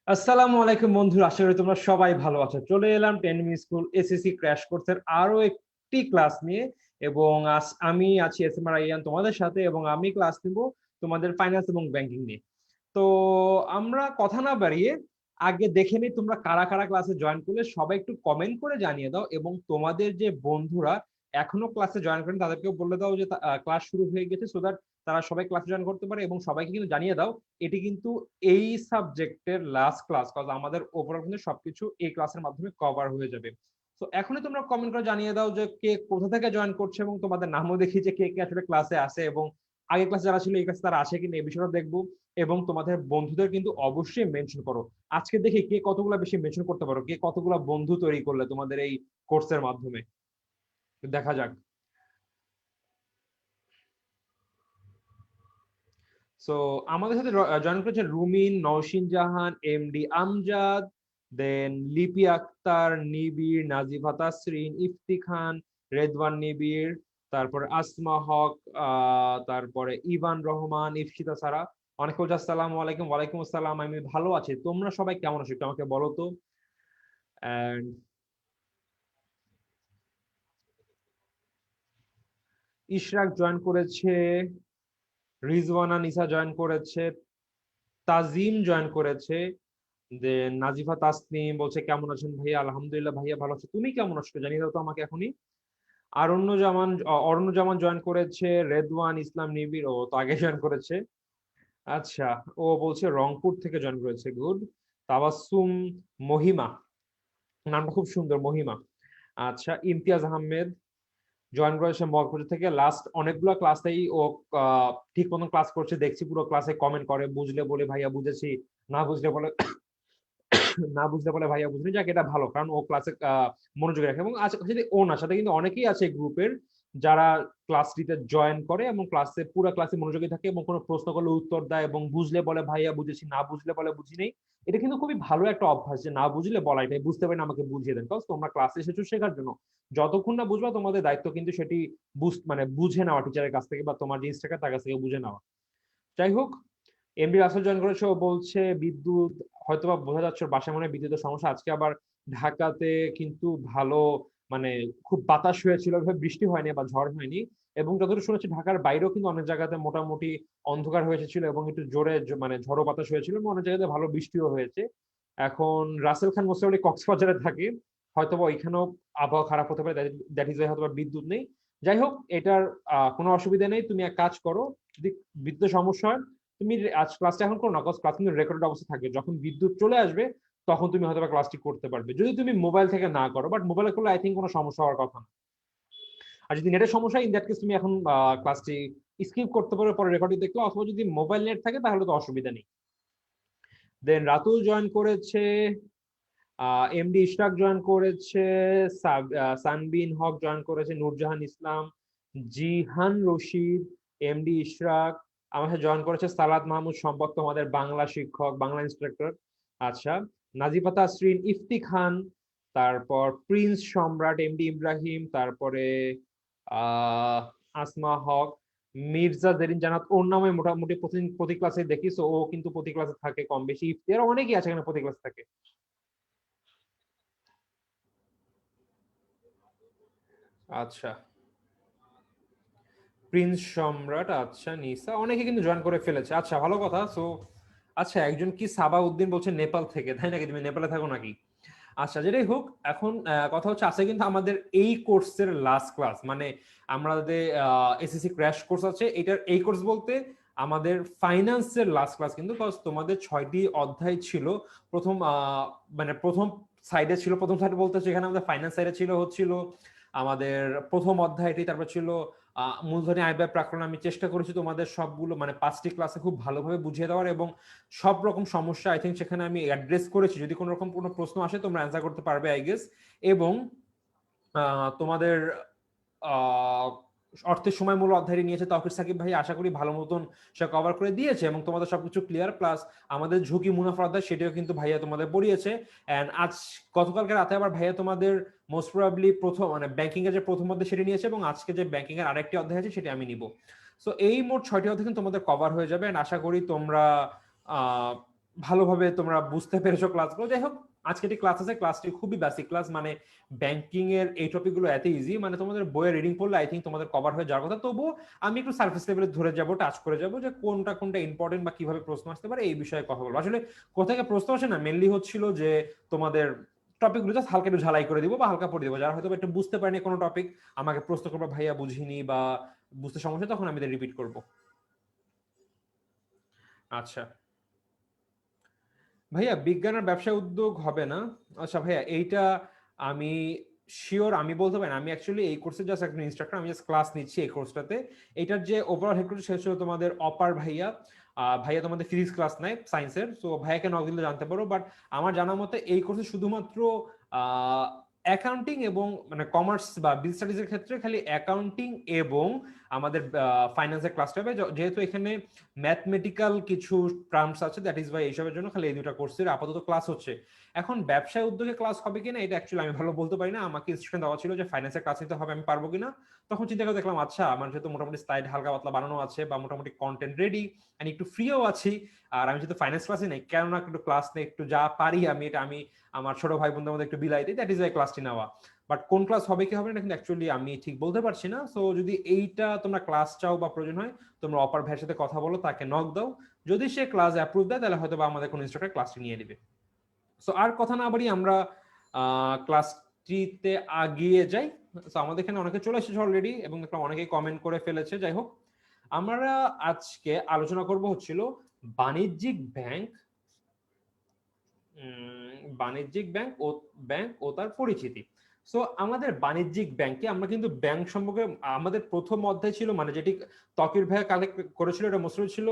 আসসালামু আলাইকুম বন্ধুরা, আশা করি তোমরা সবাই ভালো আছো। চলে এলাম 10 মিনিট স্কুল এসএসসি ক্র্যাশ কোর্সের আরো একটি ক্লাস নিয়ে। এবং আমি আছি এসএম রাইয়ান তোমাদের সাথে, এবং আমি ক্লাস নিব তোমাদের ফাইন্যান্স এবং ব্যাংকিং নিয়ে। তো আমরা কথা না বাড়িয়ে আগে দেখে নিই তোমরা কারা কারা ক্লাসে জয়েন করলে। সবাই একটু কমেন্ট করে জানিয়ে দাও, এবং তোমাদের যে বন্ধুরা এখনো ক্লাসে জয়েন করেন তাদেরকেও বলে দাও যে ক্লাস শুরু হয়ে গেছে, সো দ্যাট তারা সবাই ক্লাসে জয়েন করতে পারে। এবং সবাইকে কিন্তু জানিয়ে দাও এটি কিন্তু এই সাবজেক্টের লাস্ট ক্লাস, কজ আমাদের ওভারঅল কিন্তু সবকিছু এই ক্লাসের মাধ্যমে কভার হয়ে যাবে। তো এখনই তোমরা কমেন্ট করে জানিয়ে দাও যে কে কোথা থেকে জয়েন করছে, এবং তোমাদের নামও দেখি যে কে কে আসলে ক্লাসে আসে, এবং আগে ক্লাসে যারা ছিল এই ক্লাসে তারা আসে কিনা এই বিষয়টা দেখবো। এবং তোমাদের বন্ধুদের কিন্তু অবশ্যই মেনশন করো। আজকে দেখি কে কতগুলো বেশি মেনশন করতে পারো, কে কতগুলো বন্ধু তৈরি করলে তোমাদের এই কোর্সের মাধ্যমে। দেখা যাক। সো আমাদের সাথে জয়েন করেছে রুমিন, নওশিন জাহান, এমডি আমজাদ, দেন লিপি আক্তার, নিবিড়, নাজিফা তাসরিন, ইফতি খান, রেদওয়ান নিবিড়, তারপরে আসমা হক, তারপরে ইভান রহমান, ইফসিতা সারা। অনেক বলছে আসসালামু আলাইকুম। ওয়ালাইকুম আসসালাম, আমি ভালো আছি, তোমরা সবাই কেমন আছো একটু আমাকে বলো তো। এন্ড ইশরাক জয়েন করেছে, রিজওয়ানা নিসা জয়েন করেছে, তাজিম জয়েন করেছে, দেন নাজিফা তাসনিম বলছে কেমন আছেন ভাইয়া, আলহামদুলিল্লাহ ভাইয়া ভালো আছি, তুমি কেমন আছো জানিয়ে দাও তো আমাকে এখনই। অরণ্য জামান জয়েন করেছে, রেদওয়ান ইসলাম নিবিড়, ও তো আগে জয়েন করেছে। আচ্ছা, ও বলছে রংপুর থেকে জয়েন করেছে, গুড। তাবাসসুম মহিমা, নামটা খুব সুন্দর, মহিমা। আচ্ছা, ইমতিয়াজ আহমেদ জয়েন করেছে মগবাজার থেকে। লাস্ট অনেকগুলো ক্লাসেই ও ঠিক মতন ক্লাস করছে, দেখছি পুরো ক্লাসে কমেন্ট করে, বুঝলে বলে ভাইয়া বুঝেছি, না বুঝলে বলে ভাইয়া বুঝিনি। যাক, এটা ভালো, কারণ ও ক্লাসে মনোযোগ রাখে। এবং সাথে ও না, সাথে কিন্তু অনেকেই আছে গ্রুপের যারা ক্লাসটিতে জয়েন করে এবং ক্লাসে পুরো ক্লাসে মনোযোগী থাকে, এবং কোনো প্রশ্ন করলে উত্তর দেয়, এবং বুঝলে বলে ভাইয়া বুঝেছি, না বুঝলে বলে বুঝি নেই। এটা কিন্তু খুবই ভালো একটা অভ্যাস, যে না বুঝলে বলা, এটাই বুঝতে পারি না আমাকে বুঝিয়ে দেন, কারণ তোমরা ক্লাসে এসেছো শেখার জন্য। যতক্ষণ না বুঝবা তোমাদের দায়িত্ব কিন্তু সেটি মানে বুঝে নেওয়া টিচারের কাছ থেকে, বা তোমার যে ইনস্ট্রাক্টর তার কাছ থেকে বুঝে নেওয়া। যাই হোক, এমডি রাসেল জয়েন করেছে, ও বলছে বিদ্যুৎ, হয়তোবা বোঝা যাচ্ছে ওর বাসায় মনে হয় বিদ্যুতের সমস্যা। আজকে আবার ঢাকাতে কিন্তু ভালো, মানে খুব বাতাস হয়েছিল, বৃষ্টি হয়নি বা ঝড় হয়নি। এবং যতটুকু শুনেছি ঢাকার বাইরেও কিন্তু অনেক জায়গাতে মোটামুটি অন্ধকার হয়ে এসেছিল, এবং একটু জোরে মানে ঝড়ো বাতাস হয়েছিল, এবং অনেক জায়গাতে ভালো বৃষ্টিও হয়েছে। এখন রাসেল খান মোস্টালি কক্সবাজারে থাকে, হয়তোবা ওইখানেও আবহাওয়া খারাপ হতে পারে, দ্যাট ইজ হয়তো বিদ্যুৎ নেই। যাই হোক, এটার কোনো অসুবিধা নেই, তুমি এক কাজ করো, যদি বিদ্যুৎ সমস্যা হয় তুমি আজ ক্লাসটা এখন করো না, কজ ক্লাস কিন্তু রেকর্ডেড অবস্থা থাকবে, যখন বিদ্যুৎ চলে আসবে তখন তুমি হয়তো ক্লাসটি করতে পারবে, যদি তুমি মোবাইল থেকে না করো। বাট মোবাইলে করলে আই থিঙ্ক কোনো সমস্যা হওয়ার কথা না। আর যদি নেটের সমস্যা, ইন দ্যাট কেস তুমি এখন ক্লাসটি স্কিপ করতে পারো, পরে রেকর্ডিং দেখলে, অথবা যদি মোবাইল নেট থাকে তাহলে তো অসুবিধা নেই। দেন রাতুল জয়েন করেছে, এমডি ইশরাক জয়েন করেছে, সানবিন হক জয়েন করেছে, নূরজাহান ইসলাম, জিহান রশিদ, এমডি ইশরাক। আমার সাথে জয়েন করেছে সালাদ মাহমুদ সম্পক, তোমাদের বাংলা শিক্ষক, বাংলা ইনস্ট্রাক্টর। আচ্ছা, নাজিফা তাসরিন, ইফতি খান, তারপর প্রিন্স সম্রাট, এমডি ইব্রাহিম, তারপরে আসমা হক, মির্জা জেরিন জানাত, ওর নামে মোটামুটি প্রতিদিন প্রতি ক্লাসে দেখি, তো ও কিন্তু প্রতি ক্লাসে থাকে কম বেশি। ইফতিয়ার অনেকেই আছে এখানে প্রতি ক্লাসে থাকে। আচ্ছা, প্রিন্স সম্রাট, আচ্ছা নিসা, অনেকে কিন্তু জয়েন করে ফেলেছে, আচ্ছা ভালো কথা। সো আচ্ছা, একজন কি সাবা উদ্দিন বলছে নেপাল থেকে, তাই নাকি? তুমি নেপালে থাকো নাকি? আচ্ছা, যেটাই হোক, এখন কথা হচ্ছে আছে কিন্তু আমাদের এই কোর্সের লাস্ট ক্লাস, মানে আমাদের এসএসসি ক্র্যাশ কোর্স আছে, এটার এই কোর্স বলতে আমাদের ফাইন্যান্সের লাস্ট ক্লাস কিন্তু, কজ তোমাদের 6টি অধ্যায় ছিল। প্রথম মানে প্রথম সাইডে ছিল, প্রথম সাইডে বলতে সেখানে আমাদের ফাইন্যান্স সাইডে ছিল হচ্ছিল আমাদের প্রথম অধ্যায়টি, তারপর ছিল মূলধনী আয় ব্যয় প্রাক্কলন। আমি চেষ্টা করেছি তোমাদের সবগুলো মানে 5টি ক্লাসে খুব ভালোভাবে বুঝিয়ে দেওয়ার, এবং সব রকম সমস্যা আই থিঙ্ক সেখানে আমি অ্যাড্রেস করেছি। যদি কোনো রকম কোনো প্রশ্ন আসে তোমরা অ্যান্সার করতে পারবে আই গেস। এবং তোমাদের অর্থের সময় মূল অধ্যায়টি নিয়েছে তাওফিক সাকিব ভাই, আশা করি ভালো মতন সে কভার করে দিয়েছে, এবং তোমাদের সবকিছু ক্লিয়ার। প্লাস আমাদের ঝুঁকি মুনাফার অধ্যায় সেটাও কিন্তু ভাইয়া তোমাদের পড়িয়েছে। এন্ড আজ গতকালকে রাতে আবার ভাইয়া তোমাদের মোস্ট প্রবাবলি প্রথম মানে ব্যাংকিং এর যে প্রথম অধ্যায় সেটা নিয়েছে, এবং আজকে যে ব্যাংকিং এর আরেকটি অধ্যায় আছে সেটা আমি নিব। সো এই মোট 6টি অধ্যায় কিন্তু তোমাদের কভার হয়ে যাবে, এন্ড আশা করি তোমরা ভালোভাবে তোমরা বুঝতে পেরেছো ক্লাসগুলো। যাই হোক, আজকে একটি ক্লাস আছে, ক্লাসটি খুবই বেসিক ক্লাস, মানে ব্যাংকিং এর এই টপিকগুলো এত ইজি, মানে তোমাদের বইয়ে রিডিং পড়লে আই থিঙ্ক তোমাদের কভার হয়ে যাওয়ার কথা। তবুও আমি একটু সার্ফেস লেভেলে ধরে যাব, টাচ করে যাব যে কোনটা কোনটা ইম্পর্টেন্ট বা কিভাবে প্রশ্ন আসতে পারে এই বিষয়ে কথা বলবো। আসলে কোথা থেকে প্রশ্ন আসে না, মেনলি হচ্ছিল যে তোমাদের টপিকগুলো জাস্ট হালকা একটু ঝালাই করে দিব বা হালকা পড়ে দিব। যারা হয়তো একটু বুঝতে পারেনি কোনো টপিক, আমাকে প্রশ্ন করবো ভাইয়া বুঝিনি বা বুঝতে সমস্যা, তখন আমি রিপিট করব। আচ্ছা ভাইয়া, বিজ্ঞান আর ব্যবসায় উদ্যোগ হবে না? আচ্ছা ভাইয়া, এইটা আমি শিওর আমি বলতে পারি না। আমি অ্যাকচুয়ালি এই কোর্সে জাস্ট একজন ইনস্ট্রাক্টর, আমি জাস্ট ক্লাস নিচ্ছি এই কোর্সটাতে। এটার যে ওভারঅল হেড কোর্স সে ছিল তোমাদের অপার ভাইয়া। ভাইয়া তোমাদের ফিজিক্স ক্লাস নেয় সায়েন্সের, সো ভাইয়াকে নক দিলে জানতে পারো। বাট আমার জানা মতে এই কোর্সে শুধুমাত্র অ্যাকাউন্টিং এবং মানে কমার্স বা বিজনেস স্টাডিজের ক্ষেত্রে খালি অ্যাকাউন্টিং এবং আমাদের ফাইন্যান্সের ক্লাসটা হবে, যেহেতু এখানে ম্যাথমেটিক্যাল কিছু টার্মস আছে, দ্যাট ইজ ভাই এইসবের জন্য খালি এই দুটো কোর্সের আপাতত ক্লাস হচ্ছে। এখন ব্যবসায় উদ্যোগে ক্লাস হবে কিনা এটা অ্যাকচুয়ালি আমি ভালো বলতে পারি না। আমাকে ইনস্ট্রাকশন দেওয়া ছিল যে ফাইন্যান্সের ক্লাস নিতে হবে, আমি পারবো কিনা। তখন চিন্তা করে দেখলাম আচ্ছা আমার যেহেতু মোটামুটি স্লাইড হালকা পাতলা বানানো আছে বা মোটামুটি কন্টেন্ট রেডি, আমি একটু ফ্রিও আছি, আর আমি যেহেতু ফাইন্যান্স ক্লাসে নেই, কেন না একটু ক্লাস নেই, একটু যা পারি আমি এটা আমি আমার ছোট ভাই বোনদের মধ্যে একটু বিলাই দিই, দ্যাট ইজ ওয়াই ক্লাসটি নেওয়া। বাট কোন ক্লাস হবে কি হবে না কিন্তু অ্যাকচুয়ালি আমি ঠিক বলতে পারছি না। সো যদি এইটা তোমরা ক্লাস চাও বা প্রয়োজন হয়, তোমরা অপার ভাইয়ের সাথে কথা বলো, তাকে নক দাও। যদি সে ক্লাস অ্যাপ্রুভ দেয় তাহলে হয়তো বা আমাদের কোনো ইনস্ট্রাক্টর ক্লাসটি নিয়ে নেবে। সো আর কথা না বাড়ি আমরা ক্লাসটিতে আগিয়ে যাই। সো আমাদের এখানে অনেকে চলে এসেছে অলরেডি এবং দেখলাম অনেকেই কমেন্ট করে ফেলেছে। যাই হোক, আমরা আজকে আলোচনা করব হচ্ছিল বাণিজ্যিক ব্যাংক, বাণিজ্যিক ব্যাংক ও তার পরিচিতি। সো আমাদের বাণিজ্যিক ব্যাংকে আমরা কিন্তু ব্যাংক সম্পর্কে আমাদের প্রথম অধ্যায় ছিল, মানে যেটি তকির ভাইয়া কালেক্ট করেছিল, এটা মোস্টলি ছিল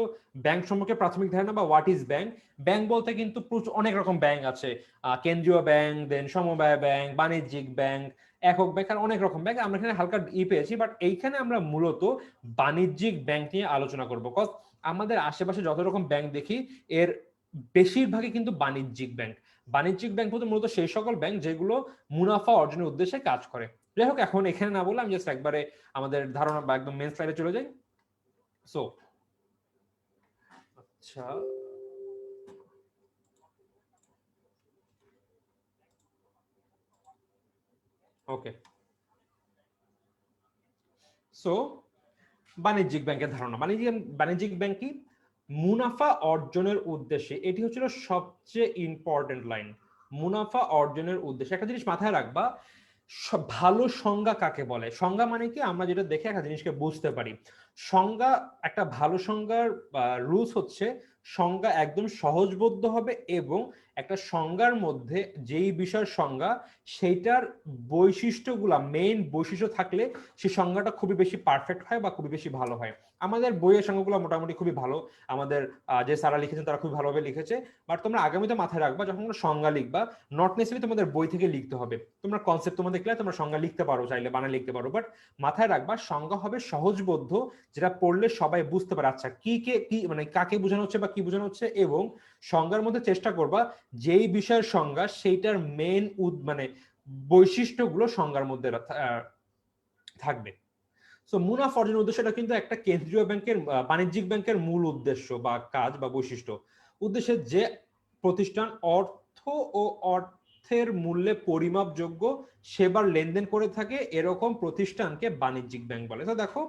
ব্যাংক সম্পর্কে প্রাথমিক ধারণা বা হোয়াট ইজ ব্যাংক। ব্যাংক বলতে কিন্তু অনেক রকম ব্যাংক আছে, কেন্দ্রীয় ব্যাংক, দেন সমবায় ব্যাংক, বাণিজ্যিক ব্যাংক, একক ব্যাংক, আর অনেক রকম ব্যাংক আমরা এখানে হালকা পেয়েছি। বাট এইখানে আমরা মূলত বাণিজ্যিক ব্যাংক নিয়ে আলোচনা করবো, কজ আমাদের আশেপাশে যত রকম ব্যাংক দেখি এর বেশিরভাগই কিন্তু বাণিজ্যিক ব্যাংক। বাণিজ্যিক ব্যাংক বলতে মূলত সেই সকল ব্যাংক যেগুলো মুনাফা অর্জনের উদ্দেশ্যে কাজ করে। যাই হোক, এখন এখানে না বলে আমি জাস্ট একবারে আমাদের ধারণা বা একদম মেন স্লাইডে চলে যাই। সো আচ্ছা, ওকে। সো বাণিজ্যিক ব্যাংকের ধারণা, বাণিজ্যিক ব্যাংক কি? মুনাফা অর্জনের উদ্দেশ্যে, এটি হচ্ছিল সবচেয়ে ইম্পর্টেন্ট লাইন। মুনাফা অর্জনের উদ্দেশ্যে একটা জিনিস মাথায় রাখবা, ভালো সংজ্ঞা কাকে বলে। সংজ্ঞা মানে কি, আমরা যেটা দেখে একটা জিনিসকে বুঝতে পারি। সংজ্ঞা, একটা ভালো সংজ্ঞার রুলস হচ্ছে সংজ্ঞা একদম সহজবোধ্য হবে এবং একটা সংজ্ঞার মধ্যে যেই বিষয়ের সংজ্ঞা সেইটার বৈশিষ্ট্যগুলা, মেইন বৈশিষ্ট্য থাকলে সেই সংজ্ঞাটা খুবই বেশি পারফেক্ট হয় বা খুবই বেশি ভালো হয়। আমাদের বইয়ের সংজ্ঞাগুলো মোটামুটি খুবই ভালো, আমাদের যে স্যারা লিখেছেন তারা খুবই ভালোভাবে লিখেছে। বাট তোমরা আগামীতে মাথায় রাখবা, যখন তোমরা সংজ্ঞা লিখবা নট নেসেসারি তোমাদের বই থেকে লিখতে হবে। তোমরা কনসেপ্ট তোমাদের ক্লিয়ার, তোমরা সংজ্ঞা লিখতে পারো, চাইলে বানায় লিখতে পারো, বাট মাথায় রাখবা সংজ্ঞা হবে সহজবোধ্য, যেটা পড়লে সবাই বুঝতে পারে আচ্ছা কি কে কি মানে কাকে বোঝানো হচ্ছে বা কি বোঝানো হচ্ছে। এবং সংজ্ঞার মধ্যে চেষ্টা করবা যেই বিষয়ের সংজ্ঞা সেইটার মেন মানে বৈশিষ্ট্যগুলো সংজ্ঞার মধ্যে থাকবে। সো মুনাফা অর্জনের উদ্দেশ্যটা কিন্তু একটা কেন্দ্রীয় ব্যাংকের, বাণিজ্যিক ব্যাংকের মূল উদ্দেশ্য বা কাজ বা বৈশিষ্ট্য। উদ্দেশ্যে যে প্রতিষ্ঠান অর্থ ও অর্থের মূল্যে পরিমাপযোগ্য সেবার লেনদেন করে থাকে, এরকম প্রতিষ্ঠানকে বাণিজ্যিক ব্যাংক বলে। তো দেখো,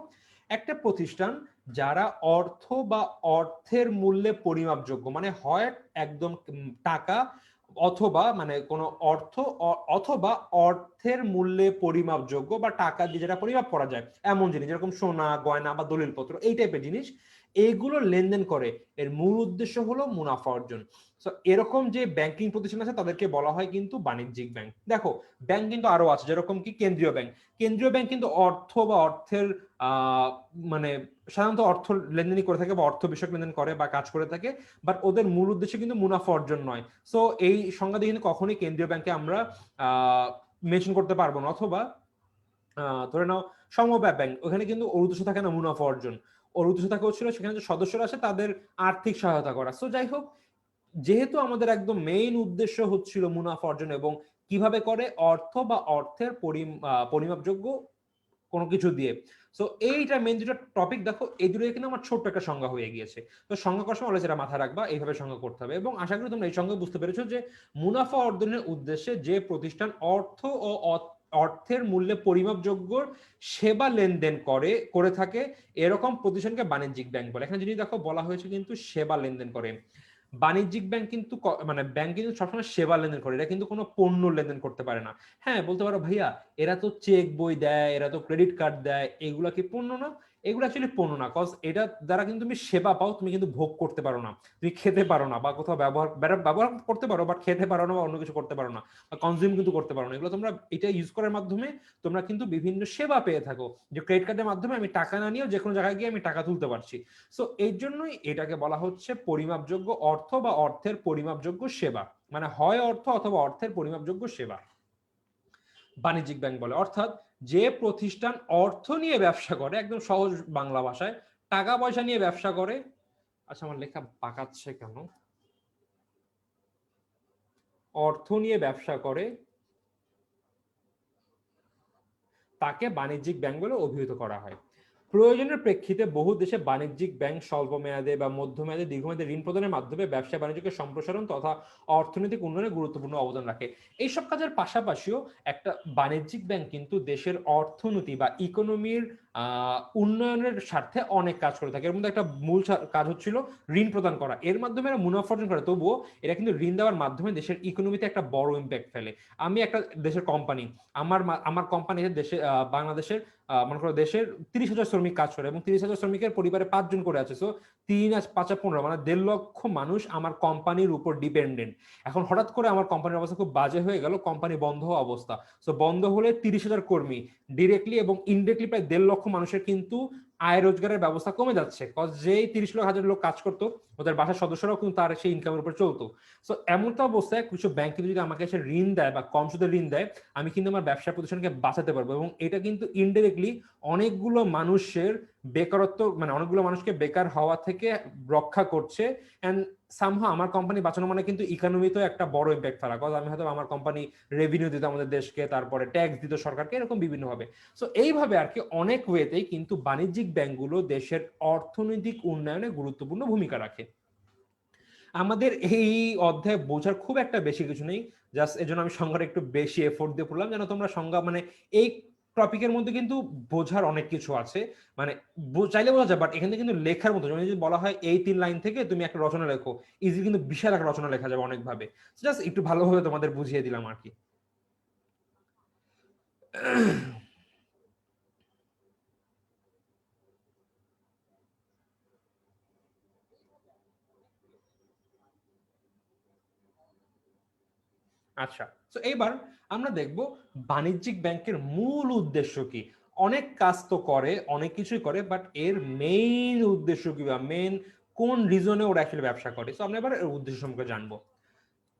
একটা প্রতিষ্ঠান যারা অর্থ বা অর্থের মূল্যে পরিমাপযোগ্য, মানে হয় একদম টাকা অথবা মানে কোনো অর্থ অথবা অর্থের মূল্যে পরিমাপযোগ্য বা টাকা দিয়ে যেটা পরিমাপ করা যায় এমন জিনিস, যেরকম সোনা গয়না বা দলিলপত্র, এই টাইপের জিনিস, এইগুলো লেনদেন করে, এর মূল উদ্দেশ্য হলো মুনাফা অর্জন। সো এরকম যে ব্যাংকিং প্রতিষ্ঠান আছে তাদেরকে বলা হয় কিন্তু বাণিজ্যিক ব্যাংক। দেখো, ব্যাংক কিন্তু আরো আছে, যেরকম কি কেন্দ্রীয় ব্যাংক। কেন্দ্রীয় ব্যাংক কিন্তু অর্থ বা অর্থের মানে সাধারণত অর্থ লেনদেনই করে থাকে বা অর্থ বিষয়ক লেনদেন করে বা কাজ করে থাকে, বাট ওদের মূল উদ্দেশ্য কিন্তু মুনাফা অর্জন নয়। সো এই সংজ্ঞা দিয়ে কিন্তু কখনোই কেন্দ্রীয় ব্যাংকে আমরা মেনশন করতে পারবো না। অথবা ধরে নাও সমবায় ব্যাংক, ওখানে কিন্তু ওর উদ্দেশ্য থাকে না মুনাফা অর্জন, ওর উদ্দেশ্য থাকে হচ্ছিল সেখানে যে সদস্যরা আছে তাদের আর্থিক সহায়তা করা। সো যাই হোক, যেহেতু আমাদের একদম মেইন উদ্দেশ্য হচ্ছিল মুনাফা অর্জন এবং কিভাবে করে, অর্থ বা অর্থের পরিমাপযোগ্য কোনো কিছু দিয়ে। সো এইটা মেন দুটো টপিক দেখো, এই দুটো কিন্তু আমার ছোট্ট একটা সংজ্ঞা হয়ে গিয়েছে। তো সংজ্ঞা করার সময় অলওয়েজ এটা মাথায় রাখবা, এইভাবে সংজ্ঞা করতে হবে। এবং আশা করি তোমরা এই সংজ্ঞা বুঝতে পেরেছো যে মুনাফা অর্জনের উদ্দেশ্যে যে প্রতিষ্ঠান অর্থ ও অর্থের মূল্যে পরিমাপযোগ্য সেবা লেনদেন করে থাকে, এরকম প্রতিষ্ঠানকে বাণিজ্যিক ব্যাংক বলে। এখানে যদি দেখো বলা হয়েছে কিন্তু সেবা লেনদেন করে। বাণিজ্যিক ব্যাংক কিন্তু মানে ব্যাংক কিন্তু সবসময় সেবা লেনদেন করে, এটা কিন্তু কোনো পণ্য লেনদেন করতে পারে না। হ্যাঁ বলতে পারো ভাইয়া এরা তো চেক বই দেয়, এরা তো ক্রেডিট কার্ড দেয়, এগুলা কি পণ্য না? এগুলো অ্যাকচুয়ালি পণ্য না, কজ এটা দ্বারা কিন্তু তুমি সেবা পাও, তুমি কিন্তু ভোগ করতে পারো না, তুমি খেতে পারো না, বা কোথাও ব্যবহার করতে পারো বাট খেতে পারো না, বা অন্য কিছু করতে পারো না, বা কনজিউম কিন্তু করতে পারো না। এগুলো তোমরা এটা ইউজ করার মাধ্যমে তোমরা কিন্তু বিভিন্ন সেবা পেয়ে থাকো, যে ক্রেডিট কার্ডের মাধ্যমে আমি টাকা না নিয়েও যে কোনো জায়গায় গিয়ে আমি টাকা তুলতে পারছি। সো এই জন্যই এটাকে বলা হচ্ছে পরিমাপযোগ্য অর্থ বা অর্থের পরিমাপযোগ্য সেবা, মানে হয় অর্থ অথবা অর্থের পরিমাপযোগ্য সেবা বাণিজ্যিক ব্যাংক বলে। অর্থাৎ যে প্রতিষ্ঠান অর্থ নিয়ে ব্যবসা করে, একদম সহজ বাংলা ভাষায় টাকা পয়সা নিয়ে ব্যবসা করে। আচ্ছা আমার লেখা পাকাচ্ছে কেন? অর্থ নিয়ে ব্যবসা করে তাকে বাণিজ্যিক ব্যাংক বলে অভিহিত করা হয়। প্রয়োজনের প্রেক্ষিতে বহু দেশে বাণিজ্যিক ব্যাংক স্বল্প মেয়াদে বা মধ্যমেয়াদে দীর্ঘমেয়াদে ঋণ প্রদানের মাধ্যমে ব্যবসা বাণিজ্যকে সম্প্রসারণ তথা অর্থনৈতিক উন্নয়নে গুরুত্বপূর্ণ অবদান রাখে। এইসব কাজের পাশাপাশিও একটা বাণিজ্যিক ব্যাংক কিন্তু দেশের অর্থনীতি বা ইকোনমির উন্নয়নের স্বার্থে অনেক কাজ করে থাকে। এর মধ্যে একটা মূল কাজ হচ্ছিল ঋণ প্রদান করা, এর মাধ্যমে এরা মুনাফা অর্জন করে। তবুও এরা কিন্তু ঋণ দেওয়ার মাধ্যমে দেশের ইকোনমিতে একটা বড় ইম্প্যাক্ট ফেলে। আমি একটা দেশের কোম্পানি, আমার কোম্পানিতে দেশে বাংলাদেশের মনে করো দেশের 30,000 শ্রমিক কাজ করে এবং 30,000 শ্রমিকের পরিবারে 5 জন করে আছে। সো 3 আর 5 আর 15 মানে 1.5 লক্ষ মানুষ আমার কোম্পানির উপর ডিপেন্ডেন্ট। এখন হঠাৎ করে আমার কোম্পানির অবস্থা খুব বাজে হয়ে গেল, কোম্পানি বন্ধ হওয়া অবস্থা। সো বন্ধ হলে 30,000 কর্মী ডিরেক্টলি এবং ইনডিরেক্টলি প্রায় 1.5 লক্ষ মানুষের কিন্তু আয় রোজগারের ব্যবস্থা কমে যাচ্ছে। কজ যেই 30,000 লোক কাজ করতো ওদের বাসার সদস্যরাও কিন্তু তার সেই ইনকামের উপর চলতো। সো এমনটা অবস্থায় কিছু ব্যাংক যদি আমাকে এসে ঋণ দেয় বা কম সুদের ঋণ দেয়, আমি কিন্তু আমার ব্যবসা প্রতিষ্ঠানকে বাঁচাতে পারবো। এবং এটা কিন্তু ইনডিরেক্টলি অনেকগুলো মানুষের বেকারত্ব, মানে অনেকগুলো মানুষকে বেকার হওয়া থেকে রক্ষা করছে। এন্ড সামহাও আমার কোম্পানি বাঁচানো মানে কিন্তু ইকোনমিতেও একটা বড় ইম্প্যাক্ট ফেলা। কজ আমি হয়তো আমার কোম্পানি রেভিনিউ দিত আমাদের দেশকে, তারপরে ট্যাক্স দিত সরকারকে, এরকম বিভিন্ন ভাবে। সো এইভাবে আর কি অনেক ওয়েতেই কিন্তু বাণিজ্যিক ব্যাংকগুলো দেশের অর্থনৈতিক উন্নয়নে গুরুত্বপূর্ণ ভূমিকা রাখে। আমাদের এই অধ্যায় বোঝার খুব একটা বেশি কিছু নেই, জাস্ট এই জন্য আমি সংজ্ঞাটা একটু বেশি এফোর্ট দিয়ে পড়লাম যেন তোমরা সংজ্ঞা মানে এই টপিকের মধ্যে কিন্তু বোঝার অনেক কিছু আছে, মানে চাইলে বোঝা যায়, বাট এখানে কিন্তু লেখার মতো যদি বলা হয় এই 3 লাইন থেকে তুমি একটা রচনা লেখো, ইজি কিন্তু বিশাল একটা রচনা লেখা যাবে অনেকভাবে। জাস্ট একটু ভালোভাবে তোমাদের বুঝিয়ে দিলাম আর কি। আচ্ছা, তো এইবার আমরা দেখব বাণিজ্যিক ব্যাংকের মূল উদ্দেশ্য কি। অনেক কাজ তো করে, অনেক কিছুই করে, বাট এর মেইন উদ্দেশ্য কি বা মেইন কোন রিজনে ওরা অ্যাকচুয়ালি ব্যবসা করে। তো আমরা এবার এর উদ্দেশ্য সম্পর্কে জানবো।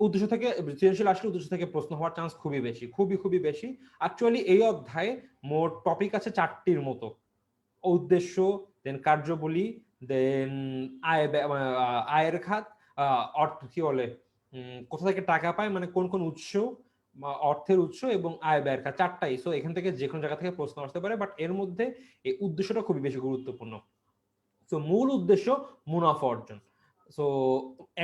উদ্দেশ্য থেকে সৃজনশীল আসলে উদ্দেশ্য থেকে প্রশ্ন হওয়ার চান্স খুবই বেশি, খুবই খুবই বেশি। অ্যাকচুয়ালি এই অধ্যায়ে মোট টপিক আছে 4টির মতো। উদ্দেশ্য, দেন কার্যবলী, দেন আয়ের খাত, অর্থ কি বলে কোথা থেকে টাকা পায় মানে কোন কোন উৎস, অর্থের উৎস এবং আয় ব্যয়ের খাত, 4টাই। সো এখান থেকে যে কোনো জায়গা থেকে প্রশ্ন আসতে পারে, বাট এর মধ্যে এই উদ্দেশ্যটা খুবই বেশি গুরুত্বপূর্ণ। সো মূল উদ্দেশ্য মুনাফা অর্জন। সো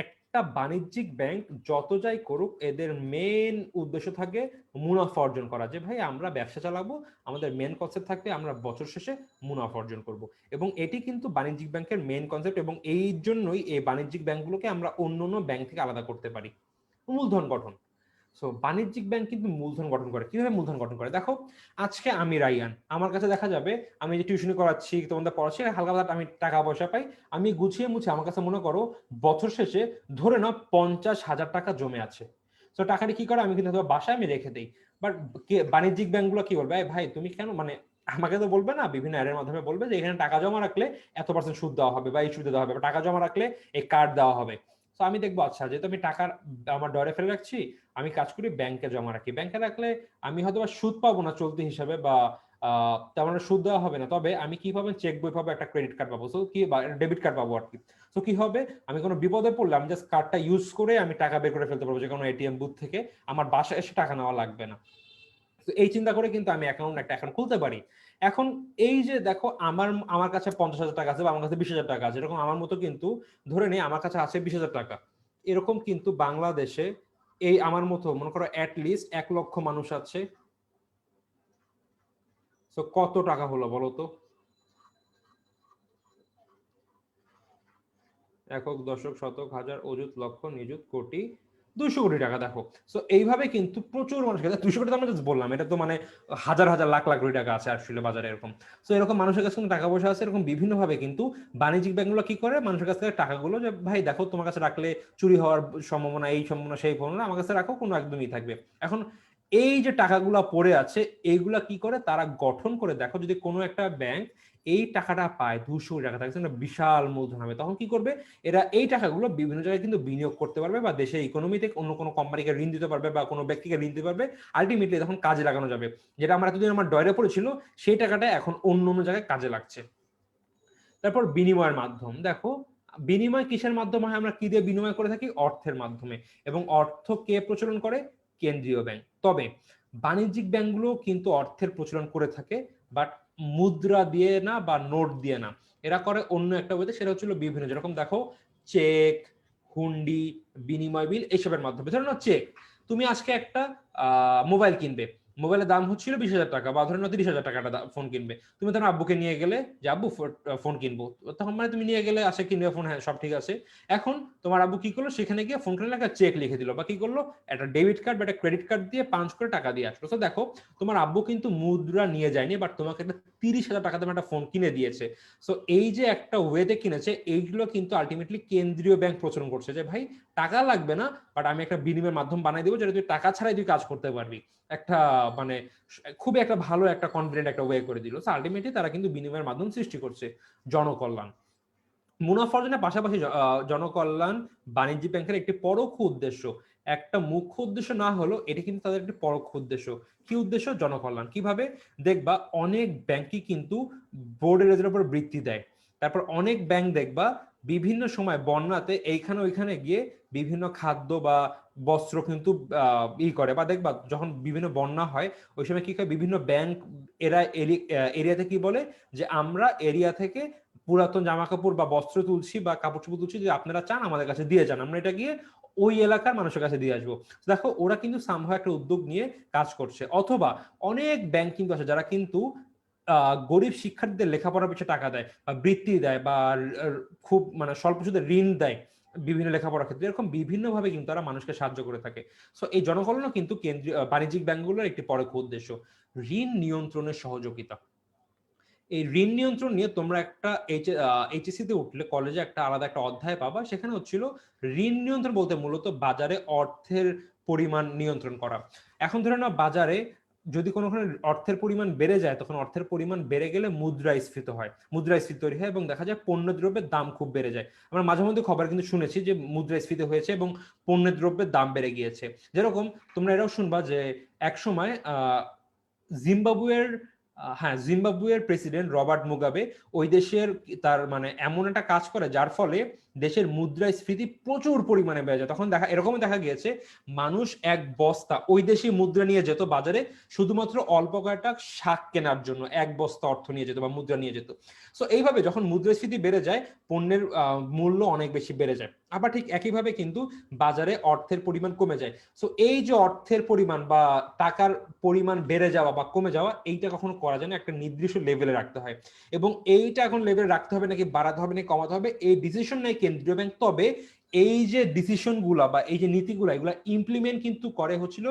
একটা বাণিজ্যিক ব্যাংক যত যাই করুক এদের মেন উদ্দেশ্য থাকে মুনাফা অর্জন করা, যে ভাই আমরা ব্যবসা চালাবো, আমাদের মেন কনসেপ্ট থাকবে আমরা বছর শেষে মুনাফা অর্জন করব। এবং এটি কিন্তু বাণিজ্যিক ব্যাংকের মেন কনসেপ্ট, এবং এই জন্যই এই বাণিজ্যিক ব্যাংকগুলোকে আমরা অন্য অন্য ব্যাংক থেকে আলাদা করতে পারি। মূলধন গঠন। সো বাণিজ্যিক ব্যাংক কিন্তু মূলধন গঠন করে। কিভাবে মূলধন গঠন করে দেখো, আজকে আমি রাইয়ান, আমার কাছে দেখা যাবে আমি যে টিউশনি করাচ্ছি, তোমাদের পড়াচ্ছি, হালকা পাতলা আমি টাকা পয়সা পাই, আমি গুছিয়ে মুছে আমার কাছে মনে করো বছর শেষে ধরে নাও 50,000 টাকা জমে আছে। তো টাকাটি কি করে, আমি কিন্তু বাসায় আমি রেখে দিই। বাট বাণিজ্যিক ব্যাংকগুলো কি বলবে, ভাই তুমি কেন, মানে আমাকে তো বলবে না, বিভিন্ন অ্যাডের মাধ্যমে বলবে যে এখানে টাকা জমা রাখলে এত% সুদ দেওয়া হবে বা এই সুবিধা দেওয়া হবে, বা টাকা জমা রাখলে এই কার্ড দেওয়া হবে। তো আমি দেখবো আচ্ছা যেহেতু আমি টাকার আমার ডরে ফেলে রাখছি, আমি কাজ করি ব্যাংকে জমা রাখি। ব্যাংকে রাখলে আমি হয়তো বা সুদ পাবো না চলতি হিসাবে, বা তেমন সুদ দেওয়া হবে না, তবে আমি কি পাবো, চেক বই পাবো, একটা ক্রেডিট কার্ড পাবো, সো কি ডেবিট কার্ড পাবো আর কি। তো কি হবে, আমি কোনো বিপদে পড়লে আমি জাস্ট কার্ডটা ইউজ করে আমি টাকা বের করে ফেলতে পারবো যে কোনো এটিএম বুথ থেকে, আমার বাসায় এসে টাকা নেওয়া লাগবে না। তো এই চিন্তা করে কিন্তু আমি একটা অ্যাকাউন্ট খুলতে পারি। এখন এই যে দেখো আমার কাছে 50,000 টাকা আছে বা আমার কাছে 20,000 টাকা আছে, এরকম আমার মতো কিন্তু ধরে নেই আমার কাছে আছে 20,000 টাকা, এরকম কিন্তু বাংলাদেশে এই আমার মতো মনে করো অ্যাটলিস্ট 1 লক্ষ মানুষ আছে। তো কত টাকা হলো বলো তো? একক, দশক, শতক, হাজার, অযুত, লক্ষ, নিযুত, কোটি, 200 কোটি টাকা। দেখো তো এইভাবে কিন্তু প্রচুর মানুষ, 200 কোটি তো আমরা just বললাম, এটা তো মানে হাজার হাজার লাখ লাখ কোটি টাকা আছে আসলে বাজারে এরকম। তো এরকম মানুষের কাছে টাকা পয়সা আছে, এরকম বিভিন্ন ভাবে কিন্তু বাণিজ্যিক ব্যাংকগুলো কি করে মানুষের কাছ থেকে টাকাগুলো, যে ভাই দেখো তোমার কাছে রাখলে চুরি হওয়ার সম্ভাবনা, এই সম্ভাবনা সেই সম্ভাবনা, আমার কাছে রাখো, কোনো একদমই থাকবে। এখন এই যে টাকাগুলা পড়ে আছে এইগুলা কি করে তারা গঠন করে, দেখো যদি কোনো একটা ব্যাংক এই টাকাটা পায় 200 টাকা, তাকে বিশাল মূলধন হবে, তখন কি করবে এরা এই টাকাগুলো বিভিন্ন জায়গায় কিন্তু বিনিয়োগ করতে পারবে বা দেশের ইকোনমিতে অন্য কোনো কোম্পানিকে ঋণ দিতে পারবে বা কোনো ব্যক্তিকে ঋণ দিতে পারবে, আলটিমেটলি তখন কাজে লাগানো যাবে। যেটা আমরা এতদিন আমার ডরে পড়েছিল সেই টাকাটা এখন অন্য অন্য জায়গায় কাজে লাগছে। তারপর বিনিময়ের মাধ্যম, দেখো বিনিময় কিসের মাধ্যমে হয়, আমরা কি দিয়ে বিনিময় করে থাকি, অর্থের মাধ্যমে। এবং অর্থ কে প্রচলন করে, কেন্দ্রীয় ব্যাংক। তবে বাণিজ্যিক ব্যাংকগুলো কিন্তু অর্থের প্রচলন করে থাকে, বাট মুদ্রা দিয়ে না বা নোট দিয়ে না, এরা করে অন্য একটা ওয়েতে, সেটা হচ্ছিল বিভিন্ন, যেরকম দেখো চেক, হুন্ডি, বিনিময় বিল, এইসবের মাধ্যমে। ধরো না চেক, তুমি আজকে একটা মোবাইল কিনবে, মোবাইলের দাম হচ্ছিল 20,000 টাকা বা ধরে নাও 30,000 টাকা ফোন কিনবে, তুমি তোমার আব্বুকে নিয়ে গেলে যে আব্বু ফোন কিনবো, তখন মানে তুমি নিয়ে গেলে আসে কিনবে ফোন, হ্যাঁ সব ঠিক আছে। এখন তোমার আব্বু কি করলো, সেখানে গিয়ে ফোন কিনে একটা চেক লিখে দিল, বা কি করলো একটা ডেবিট কার্ড বা একটা ক্রেডিট কার্ড দিয়ে পাঞ্চ করে টাকা দিয়ে আসলো। তো দেখো তোমার আব্বু কিন্তু মুদ্রা নিয়ে যায়নি, বাট তোমাকে একটা 30,000 টাকা দামে একটা ফোন কিনে দিয়েছে। সো এই যে একটা ওয়েতে কিনেছে, এইগুলো কিন্তু আলটিমেটলি কেন্দ্রীয় ব্যাংক প্রচলন করছে, যে ভাই টাকা লাগবে না, বাট আমি একটা বিনিময়ের মাধ্যম বানাই দেবো যেটা তুই টাকা ছাড়াই তুই কাজ করতে পারবি। একটা মানে খুবই একটা ভালো একটা কনফিডেন্ট একটা ওয়ে করে দিল। আলটিমেটলি তারা কিন্তু বিনিময়ের মাধ্যম সৃষ্টি করছে, জনকল্যাণ। মুনাফা অর্জনের পাশাপাশি জনকল্যাণ বাণিজ্যিক ব্যাংকের একটি পরোক্ষ উদ্দেশ্য, একটা মুখ্য উদ্দেশ্য না হলো এটি কিন্তু তাদের একটি পরোক্ষ উদ্দেশ্য। কি উদ্দেশ্য, জনকল্যাণ। কিভাবে, দেখবা অনেক ব্যাংকই কিন্তু বোর্ডের রেজের উপর বৃত্তি দেয়। তারপর অনেক ব্যাংক দেখবা বিভিন্ন সময় বন্যাতে এইখানে ওইখানে গিয়ে বিভিন্ন খাদ্য বা বস্ত্র কিন্তু করে, বা দেখবা যখন বিভিন্ন বন্যা হয় ওই সময় কি করে বিভিন্ন ব্যাংক এরা এরিয়াতে কি বলে যে আমরা এরিয়া থেকে পুরাতন জামা কাপড় বা বস্ত্র তুলছি বা কাপড় চোপড় তুলছি, যে আপনারা চান আমাদের কাছে দিয়ে যান, আমরা এটা গিয়ে ওই এলাকার মানুষের কাছে দিয়ে আসবো। দেখো ওরা কিন্তু সামহাও একটা উদ্যোগ নিয়ে কাজ করছে। অথবা অনেক ব্যাংক কিন্তু আছে যারা কিন্তু গরিব শিক্ষার্থীদের লেখাপড়ার পিছিয়ে টাকা দেয় বা বৃত্তি দেয় বা খুব মানে স্বল্প সুদে ঋণ দেয় বিভিন্ন লেখাপড়ার ক্ষেত্রে, এরকম বিভিন্ন ভাবে কিন্তু তারা মানুষকে সাহায্য করে থাকে। সো এই জনকল্যাণও কিন্তু কেন্দ্রীয় বাণিজ্যিক ব্যাংকগুলোর একটি পরোক্ষ উদ্দেশ্য। ঋণ নিয়ন্ত্রণের সহযোগিতা, এই ঋণ নিয়ন্ত্রণ নিয়ে তোমরা একটা এইচএসসি তে উঠলে কলেজে একটা আলাদা একটা অধ্যায় পাবা, সেখানে হচ্ছিল ঋণ নিয়ন্ত্রণ বলতে মূলত বাজারে অর্থের পরিমাণ নিয়ন্ত্রণ করা। এখন ধরে নাও বাজারে যদি কোনোখানে অর্থের পরিমাণ বেড়ে যায়, তখন অর্থের পরিমাণ বেড়ে গেলে মুদ্রাস্ফীত হয়, মুদ্রাস্ফীতি তৈরি হয় এবং দেখা যায় পণ্য দ্রব্যের দাম খুব বেড়ে যায়। আমরা মাঝে মধ্যে খবর কিন্তু শুনেছি যে মুদ্রাস্ফীতি হয়েছে এবং পণ্য দ্রব্যের দাম বেড়ে গিয়েছে। যেরকম তোমরা এটাও শুনবা যে এক সময় জিম্বাবুয়ের হ্যাঁ জিম্বাবুয়ের প্রেসিডেন্ট রবার্ট মুগাবে ওই দেশের তার মানে এমন একটা কাজ করে যার ফলে দেশের মুদ্রাস্ফীতি প্রচুর পরিমাণে বেড়ে যায়। তখন এরকমই দেখা গিয়েছে মানুষ এক বস্তা ওই দেশি মুদ্রা নিয়ে যেত বাজারে শুধুমাত্র অল্প কয়েকটা শাক কেনার জন্য, এক বস্তা অর্থ নিয়ে যেত বা মুদ্রা নিয়ে যেত। সো এইভাবে যখন মুদ্রাস্ফীতি বেড়ে যায় পণ্যের মূল্য অনেক বেশি বেড়ে যায়। আবার ঠিক একইভাবে কিন্তু বাজারে অর্থের পরিমাণ কমে যায়। সো এই যে অর্থের পরিমাণ বা টাকার পরিমাণ বেড়ে যাওয়া বা কমে যাওয়া, এইটা কখনো করা যায় না, একটা নির্দিষ্ট লেভেলে রাখতে হয়। এবং এইটা এখন লেভেলে রাখতে হবে নাকি বাড়াতে হবে নাকি কমাতে হবে, এই ডিসিশন নেয় কেন্দ্রীয় ব্যাংক। তবে এই যে ডিসিশন গুলা বা এই যে নীতিগুলা এগুলা ইমপ্লিমেন্ট কিন্তু করে হচ্ছিল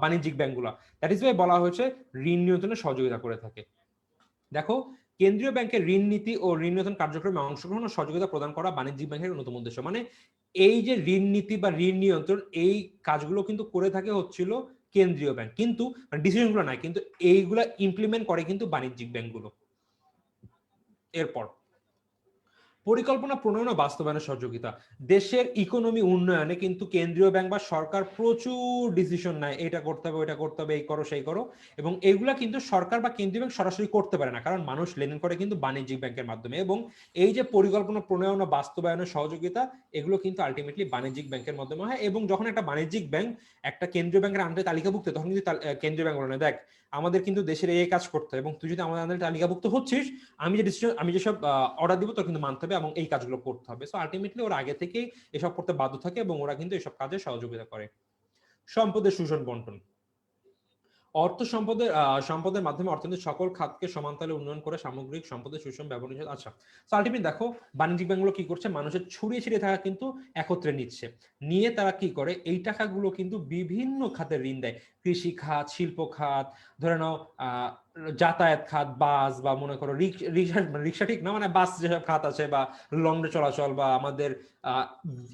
বাণিজ্যিক ব্যাংকগুলা। দ্যাট ইজ ওয়াই বলা হয়েছে ঋণ নিয়ন্ত্রণে সহযোগিতা করে থাকে। দেখো কেন্দ্রীয় ব্যাংকের ঋণ নীতি ও ঋণ নিয়ন্ত্রণ কার্যক্রমে অংশগ্রহণ ও সহযোগিতা প্রদান করা বাণিজ্যিক ব্যাংকের অন্যতম উদ্দেশ্য। মানে এই যে ঋণ নীতি বা ঋণ নিয়ন্ত্রণ এই কাজগুলো কিন্তু করে থাকে হচ্ছিল কেন্দ্রীয় ব্যাংক, কিন্তু ডিসিশন গুলো নাই, কিন্তু এইগুলা ইমপ্লিমেন্ট করে কিন্তু বাণিজ্যিক ব্যাংকগুলো। এরপর পরিকল্পনা প্রণয়ন ও বাস্তবায়নের সহযোগিতা। দেশের ইকোনমি উন্নয়নে কিন্তু কেন্দ্রীয় ব্যাংক বা সরকার প্রচুর ডিসিশন নেয়, এটা করতে হবে, ওইটা করতে হবে, এই করো সেই করো, এবং এগুলা কিন্তু সরকার বা কেন্দ্রীয় ব্যাংক সরাসরি করতে পারে না, কারণ মানুষ লেনদেন করে কিন্তু বাণিজ্যিক ব্যাংকের মাধ্যমে। এবং এই যে পরিকল্পনা প্রণয়ন ও বাস্তবায়নের সহযোগিতা, এগুলো কিন্তু আলটিমেটলি বাণিজ্যিক ব্যাংকের মাধ্যমে হয়। এবং যখন একটা বাণিজ্যিক ব্যাংক একটা কেন্দ্রীয় ব্যাংকের আন্ডারে তালিকাভুক্ত, তখন কিন্তু কেন্দ্রীয় ব্যাংক বলে না, দেখ আমাদের কিন্তু দেশের এই কাজ করতে হয়, এবং তুই যদি আমাদের আন্ডারে তালিকাভুক্ত হচ্ছিস, আমি যেসব অর্ডার দিব তোর কিন্তু মানতে হবে এবং এই কাজগুলো করতে হবে। সো আলটিমেটলি ওরা আগে থেকেই এসব করতে বাধ্য থাকে এবং ওরা কিন্তু এসব কাজে সহযোগিতা করে। সম্পদের সুষম বন্টন। অর্থ সম্পদের মাধ্যমে অর্থনীতির সকল খাতকে সমানতালে উন্নয়ন করে সামগ্রিক সম্পদের সুষম ব্যবহার নিষেধ। আচ্ছা, তো আলটিমেটলি দেখো বাণিজ্যিক ব্যাংকগুলো কি করছে, মানুষের ছড়িয়ে ছিটিয়ে থাকা কিন্তু একত্রে নিচ্ছে, নিয়ে তারা কি করে এই টাকাগুলো কিন্তু বিভিন্ন খাতে ঋণ দেয়। কৃষি খাত, শিল্প খাত, ধরে নাও যাতায়াত খাত, বাস বা মনে করো রিক্সা, রিক্সা ঠিক না, মানে বাস যেসব খাত আছে, বা লন্ডে চলাচল, বা আমাদের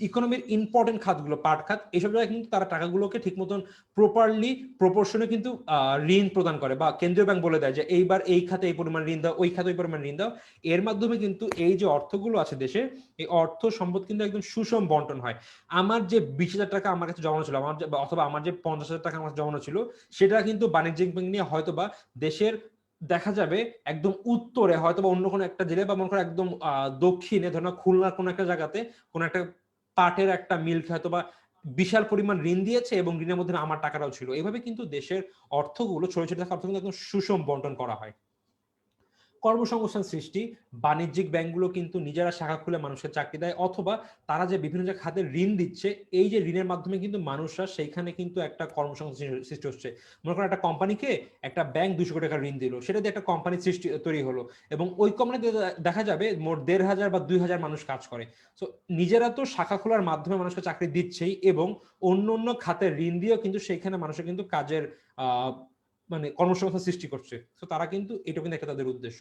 ইকোনমির ইম্পর্টেন্ট খাতগুলো, পাট খাত, এইসব জায়গায় কিন্তু তারা টাকাগুলোকে ঠিক মতন প্রপারলি প্রপোর্শনে কিন্তু ঋণ প্রদান করে, বা কেন্দ্রীয় ব্যাংক বলে দেয় যে এইবার এই খাতে এই পরিমাণ ঋণ দাও, ওই খাতে ওই পরিমাণ ঋণ দাও। এর মাধ্যমে কিন্তু এই যে অর্থগুলো আছে দেশে, এই অর্থ সম্পদ কিন্তু একদম সুষম বন্টন হয়। আমার যে 20,000 টাকা আমার কাছে জমানো ছিল, অথবা আমার যে 50,000 টাকা আমার কাছে জমানো ছিল, সেটা কিন্তু বাণিজ্যিক ব্যাংক নিয়ে হয়তোবা দেশের দেখা যাবে একদম উত্তরে হয়তোবা অন্য কোনো একটা জেলায়, বা মনে করো একদম দক্ষিণে, ধরো খুলনার কোনো একটা জায়গাতে কোনো একটা পাটের একটা মিল হয়তোবা বিশাল পরিমাণ ঋণ দিয়েছে, এবং ঋণের মধ্যে আমার টাকাটাও ছিল। এইভাবে কিন্তু দেশের অর্থগুলো, ছোট ছোট থাকা অর্থগুলো একদম সুষম বন্টন করা হয়। কর্মসংস্থান সৃষ্টি। বাণিজ্যিক ব্যাংকগুলো কিন্তু নিজেরা শাখা খুলে মানুষকে চাকরি দেয়, অথবা তারা যে বিভিন্ন যে খাতে ঋণ দিচ্ছে, এই যে ঋণের মাধ্যমে কিন্তু মানুষরা সেইখানে কিন্তু একটা কর্মসংস্থান সৃষ্টি হচ্ছে। মনে করেন একটা কোম্পানিকে একটা ব্যাংক 200 কোটি টাকা ঋণ দিল, সেটা দিয়ে একটা কোম্পানি সৃষ্টি তৈরি হলো, এবং ওই কোম্পানিতে দেখা যাবে মোট 1,500 বা 2,000 মানুষ কাজ করে। সো নিজেরা তো শাখা খোলার মাধ্যমে মানুষকে চাকরি দিচ্ছেই, এবং অন্য অন্য খাতে ঋণ দিয়েও কিন্তু সেইখানে মানুষের কিন্তু কাজের মানে কর্মসংস্থান সৃষ্টি করছে। তো তারা কিন্তু এটা কিন্তু একটা তাদের উদ্দেশ্য।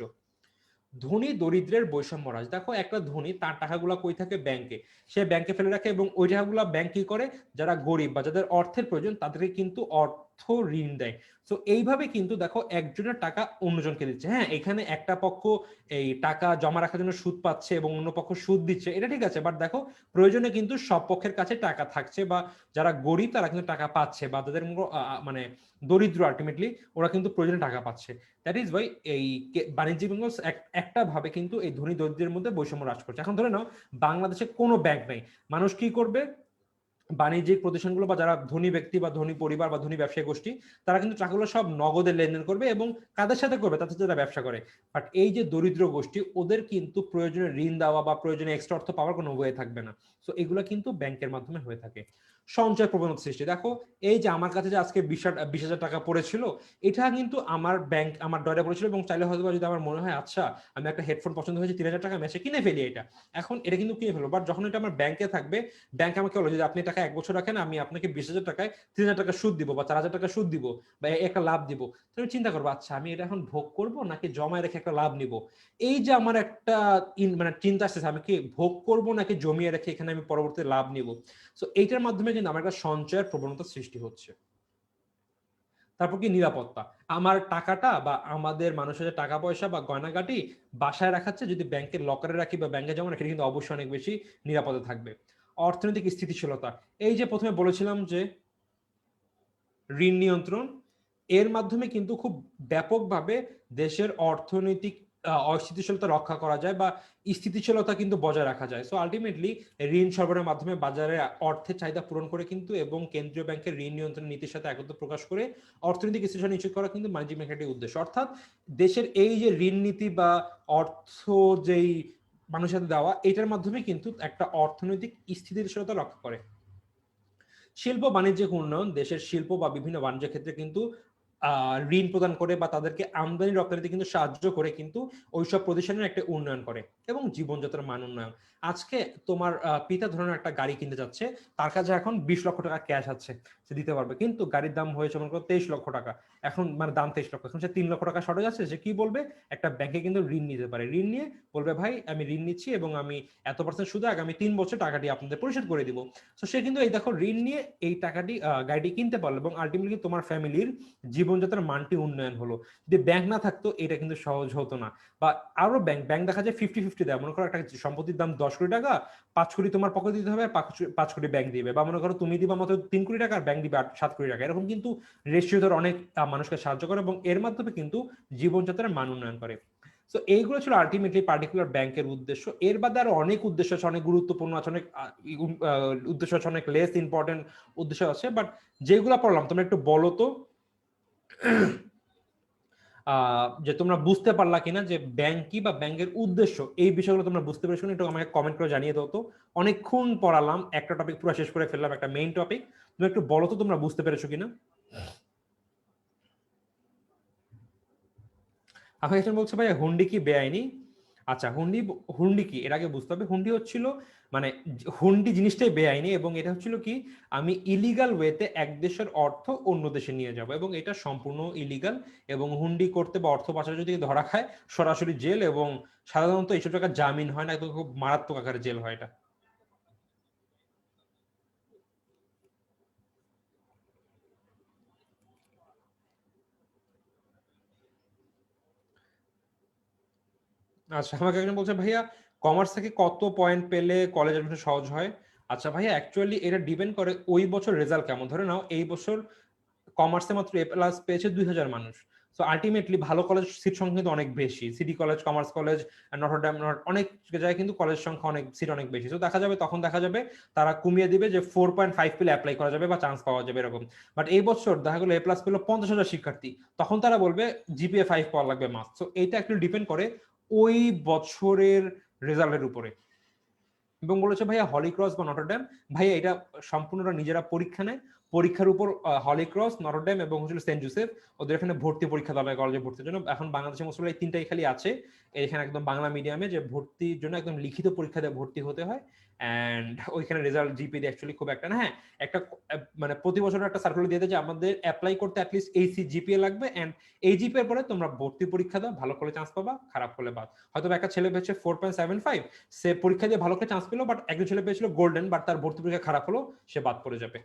ধনী দরিদ্রের বৈষম্য হ্রাস। দেখো একটা ধনী তার টাকাগুলো কই থাকে, ব্যাংকে, সে ব্যাংকে ফেলে রাখে, এবং ওই টাকাগুলো ব্যাংক কি করে, যারা গরিব বা যাদের অর্থের প্রয়োজন তাদেরকে কিন্তু অর্থ ঋণ দেয়। তো এইভাবে কিন্তু দেখো একজনের টাকা অন্যজনকে দিচ্ছে। হ্যাঁ, এখানে একটা পক্ষ এই টাকা জমা রাখার জন্য সুদ পাচ্ছে এবং অন্য পক্ষ সুদ দিচ্ছে, এটা ঠিক আছে, বাট দেখো প্রয়োজনে কিন্তু সব পক্ষের কাছে টাকা থাকছে, বা যারা গরিব তারা কিন্তু টাকা পাচ্ছে, বা যাদের মানে দরিদ্র আলটিমেটলি ওরা কিন্তু প্রয়োজনে টাকা পাচ্ছে। দ্যাট ইজ ওয়াই এই বাণিজ্যিক ব্যাংক একটা ভাবে কিন্তু এই ধনী দরিদ্রের মধ্যে বৈষম্য হ্রাস করছে। এখন ধরে নাও বাংলাদেশে কোনো ব্যাংক নেই, মানুষ কি করবে, বাণিজ্যিক প্রতিষ্ঠানগুলো বা যারা ধনী ব্যক্তি বা ধনী পরিবার বা ধনী ব্যবসায়ী গোষ্ঠী, তারা কিন্তু টাকাগুলো সব নগদে লেনদেন করবে, এবং কাদের সাথে করবে, তাদের সাথে ব্যবসা করে। বাট এই যে দরিদ্র গোষ্ঠী, ওদের কিন্তু প্রয়োজনে ঋণ দেওয়া বা প্রয়োজনে এক্সট্রা অর্থ পাওয়ার কোনো ওয়ে থাকবে না। সো এগুলো কিন্তু ব্যাংকের মাধ্যমে হয়ে থাকে। সঞ্চয় প্রবণতা সৃষ্টি। দেখো এই যে আমার কাছে যে আজকে 20,000 টাকা পড়েছিল, এটা কিন্তু আমার ব্যাংক আমার ডরে পড়েছিল, এবং চাইলে হয়তো যদি আমার মনে হয় আচ্ছা আমি একটা হেডফোন পছন্দ হয়েছে 3,000 টাকা মেসে কিনে ফেলি, এটা এখন এটা কিন্তু কিনে ফেলবো। বাট যখন এটা আমার ব্যাংকে থাকবে, ব্যাংক আমাকে বলে যে আপনি টাকা 1 বছর রাখেন, আমি আপনাকে 20,000 টাকায় 3,000 টাকা সুদ দিব, বা 4,000 টাকা সুদ দিব, বা একটা লাভ দিব। তো আমি চিন্তা করবো আচ্ছা আমি এটা এখন ভোগ করব নাকি জমায় রেখে একটা লাভ নিব। এই যে আমার একটা মানে চিন্তা আসতেছে, আমি কি ভোগ করব নাকি জমিয়ে রেখে এখানে আমি পরবর্তীতে লাভ নিব। সো এইটার মাধ্যমে কিন্তু আমার একটা সঞ্চয়ের প্রবণতা সৃষ্টি হচ্ছে। তারপর কি নিরাপত্তা। আমার টাকাটা বা আমাদের মানুষের যে টাকা পয়সা বা গয়নাগাটি বাসায় রাখাচ্ছে, যদি ব্যাংকের লকারে রাখি বা ব্যাংকে জমা রাখি, কিন্তু অবশ্যই অনেক বেশি নিরাপদে থাকবে। অর্থনৈতিক স্থিতিশীলতা। এই যে প্রথমে বলেছিলাম যে ঋণ নিয়ন্ত্রণ, এর মাধ্যমে কিন্তু খুব ব্যাপকভাবে দেশের অর্থনৈতিক অস্থিতিশীলতা রক্ষা করা যায়, বা স্থিতিশীলতা কিন্তু বজায় রাখা যায়। সো আলটিমেটলি ঋণ সরবরাহের মাধ্যমে বাজারে অর্থের চাহিদা পূরণ করে কিন্তু, এবং কেন্দ্রীয় ব্যাংকের ঋণ নিয়ন্ত্রণ নীতির সাথে একত্র প্রকাশ করে অর্থনৈতিক স্থিতিশীলতা নিশ্চিত করা কিন্তু বাণিজ্যিক ব্যাংকের একটি উদ্দেশ্য। অর্থাৎ দেশের এই যে ঋণ নীতি বা অর্থ যেই মানুষের হাতে দেওয়া, এটার মাধ্যমে কিন্তু একটা অর্থনৈতিক স্থিতিশীলতা রক্ষা করে। শিল্প বাণিজ্যিক উন্নয়ন। দেশের শিল্প বা বিভিন্ন বাণিজ্য ক্ষেত্রে কিন্তু ঋণ প্রদান করে, বা তাদেরকে আমদানি রপ্তানিতে কিন্তু সাহায্য করে কিন্তু ওইসব প্রতিষ্ঠানের একটা উন্নয়ন করে। এবং জীবনযাত্রার মান উন্নয়ন। আজকে তোমার পিতা ধরনের একটা গাড়ি কিনতে যাচ্ছে, তার কাছে এখন 20 লক্ষ টাকা ক্যাশ আছে, সে দিতে পারবে, কিন্তু গাড়ির দাম হয়েছে মনে করো 23 লক্ষ টাকা, এখন মানে দাম 23 লক্ষ, এখন সে 3 লক্ষ টাকা শর্টেজ আছে, সে কি বলবে, একটা ব্যাংকে কিন্তু ঋণ নিতে পারে, ঋণ নিয়ে বলবে ভাই আমি ঋণ নিচ্ছি এবং আমি এত পার্সেন্ট সুদে আগামী 3 বছর টাকাটি আপনাদের পরিশোধ করে দিব। তো সে কিন্তু এই দেখো ঋণ নিয়ে এই টাকাটি গাড়িটি কিনতে পারলো, এবং আলটিমেটলি তোমার ফ্যামিলির জীবন জীবনযাত্রার মানটি উন্নয়ন হলো। যদি ব্যাংক না থাকতো এটা কিন্তু সহজ হতো না। বা আরো ব্যাংক দেখা যায় 50-50 দেয়। মনে করো একটা সম্পত্তির দাম 10 কোটি টাকা, 5 কোটি তোমার পকেটে দিতে হবে, 5 কোটি ব্যাংক দিবে। বা মনে করো তুমি দিবা মাত্র 3 কোটি টাকা, ব্যাংক দিবে 7 কোটি টাকা। এরকম কিন্তু রেশিও ধর অনেক মানুষকে সাহায্য করে এবং এর মাধ্যমে কিন্তু জীবনযাত্রার মান উন্নয়ন করে। তো এইগুলো ছিল আলটিমেটলি পার্টিকুলার ব্যাংকের উদ্দেশ্য। এর বাদে আরো অনেক উদ্দেশ্য আছে, অনেক গুরুত্বপূর্ণ আছে, অনেক উদ্দেশ্য আছে, অনেক লেস ইম্পর্টেন্ট উদ্দেশ্য আছে। বাট যেগুলো পড়লাম তোমরা একটু বলো তো যে তোমরা বুঝতে পারলা কিনা যে ব্যাংক কি বা ব্যাংকের উদ্দেশ্য, এই বিষয়গুলো তোমরা বুঝতে পেরেছো কিনা একটু আমাকে কমেন্ট করে জানিয়ে দাও তো। অনেকক্ষণ পড়ালাম, একটা টপিক পুরো শেষ করে ফেললাম, একটা মেইন টপিক। তুমি একটু বলো তো তোমরা বুঝতে পেরেছো কিনা। আমাকে একজন বলছে ভাই হুন্ডি কি বেআইনি? আচ্ছা, হুন্ডি কি এর আগে বুঝতে হবে। হুন্ডি হচ্ছিল মানে হুন্ডি জিনিসটাই বেআইনি এবং এটা হচ্ছিল কি আমি ইলিগাল ওয়েতে এক দেশের অর্থ অন্য দেশে নিয়ে যাব এবং এটা সম্পূর্ণ ইলিগাল। এবং হুন্ডি করতে বা অর্থ পাচার যদি ধরা খায় সরাসরি জেল, এবং সাধারণত এইসব জায়গায় জামিন হয় না, একদম খুব মারাত্মক আকারে জেল হয় এটা। আচ্ছা, আমাকে একজন বলছে ভাইয়া কমার্স থেকে কত পয়েন্ট পেলে কলেজ এডমিশন সহজ হয়? আচ্ছা ভাইয়া, অ্যাকচুয়ালি এটা ডিপেন্ড করে ওই বছর রেজাল্ট কেমন। ধরে নাও এই বছর কমার্সে মাত্র A+ পেয়েছে 2,000 মানুষ। সো আলটিমেটলি ভালো কলেজ সিট সংখ্যা কিন্তু অনেক বেশি, city college, commerce college, Notre Dame, অনেক জায়গায় কিন্তু কলেজ সংখ্যা অনেক, সিট অনেক বেশি। তো দেখা যাবে, তখন দেখা যাবে তারা কমিয়ে দিবে যে 4.5 পেলে অ্যাপ্লাই করা যাবে বা চান্স পাওয়া যাবে এরকম। বাট এই বছর দেখা গেলো A+ পেলো 50,000 শিক্ষার্থী, তখন তারা বলবে জিপিএ 5 পাওয়া লাগবে মাস্ট। সো এইটা একটু ডিপেন্ড করে ওই বছরের রেজাল্টের উপরে। এবং বলেছে ভাইয়া হলিক্রস বা নটরডেম, ভাইয়া এটা সম্পূর্ণটা নিজেরা পরীক্ষা নেয়। পরীক্ষার উপর হলিক্রস, নটরডেম এবং হচ্ছিল সেন্ট জোসেফ, ওদের এখানে ভর্তি পরীক্ষা দেওয়া হয় কলেজে ভর্তির জন্য। এখন বাংলাদেশে মুসলিম এই তিনটাই খালি আছে এখানে একদম বাংলা মিডিয়ামে, যে ভর্তির জন্য একদম লিখিত পরীক্ষা দিয়ে ভর্তি হতে হয়। অ্যান্ড ওইখানে রেজাল্ট জিপি অ্যাকচুয়ালি খুব একটা না। হ্যাঁ, একটা মানে প্রতি বছর একটা সার্কুলার দিয়ে দেয় যে আমাদের অ্যাপ্লাই করতে অ্যাটলিস্ট এই জিপিএ লাগবে, অ্যান্ড এই জিপিএর পরে তোমরা ভর্তি পরীক্ষা দাও, ভালো করে চান্স পাবা, খারাপ করলে বাদ। হয়তো একটা ছেলে পেয়েছে 4.75, সে পরীক্ষা দিয়ে ভালো করে চান্স পেলো, বাট একজন ছেলে পেয়েছিল গোল্ডেন, বাট তার ভর্তি পরীক্ষা খারাপ হলো, সে বাদ পড়ে যাবে।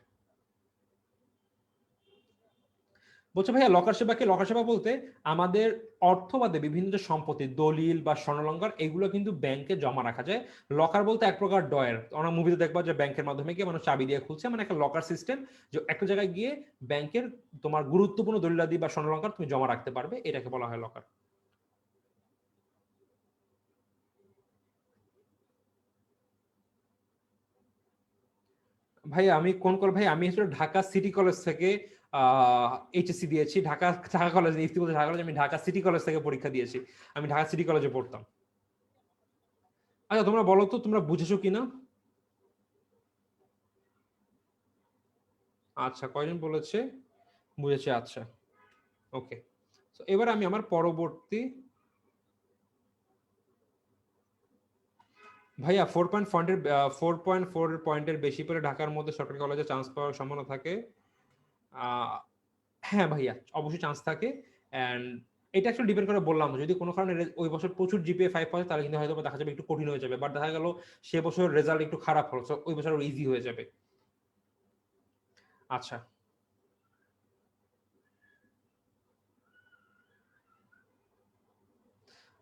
বলছে ভাইয়া লকার সেবা কি? লকার সেবা বলতে আমাদের অর্থবাদে বিভিন্ন যে সম্পত্তি, দলিল বা স্বর্ণালঙ্কার, এগুলো কিন্তু ব্যাংকে জমা রাখা যায়। লকার বলতে এক প্রকার ডয়ার, অনেক মুভিতে দেখবা যে ব্যাংকের মাধ্যমে গিয়ে মানুষ চাবি দিয়ে খুলছে, মানে একটা লকার সিস্টেম, যে একটা জায়গায় গিয়ে ব্যাংকের তোমার গুরুত্বপূর্ণ দলিলাদি বা স্বর্ণালঙ্কার তুমি জমা রাখতে পারবে, এটাকে বলা হয় লকার। ভাই আমি কোন কল ভাই, আমি আসলে ঢাকা সিটি কলেজ থেকে এইচএসসি দিয়েছি। ঢাকা ঢাকা কলেজ, ইফতি বলতে ঢাকা কলেজ, আমি ঢাকা সিটি কলেজ থেকে পরীক্ষা দিয়েছি। আমি ঢাকা সিটি কলেজে পড়তাম। আচ্ছা তোমরা বলো তো তোমরা বুঝেছো কিনা। আচ্ছা, কয়জন বলেছে বুঝেছে? আচ্ছা, ওকে। তো এবার আমি আমার পরবর্তী, ভাইয়া 4.4 পয়েন্টের বেশি পেলে ঢাকার মধ্যে সরকারি কলেজে চান্স পাওয়ার সম্ভাবনা থাকে? আহ, হ্যাঁ ভাইয়া, অবশ্যই চান্স থাকে। অ্যান্ড এটা অ্যাকচুয়ালি ডিপেন্ড করে, বললাম যদি কোনো কারণে ওই বছর প্রচুর জিপিএ 5 পায় তাহলে কিন্তু হয়তো দেখা যাবে একটু কঠিন হয়ে যাবে, বাট দেখা গেল সে বছর রেজাল্ট একটু খারাপ হলো, ওই বছর ইজি হয়ে যাবে। আচ্ছা,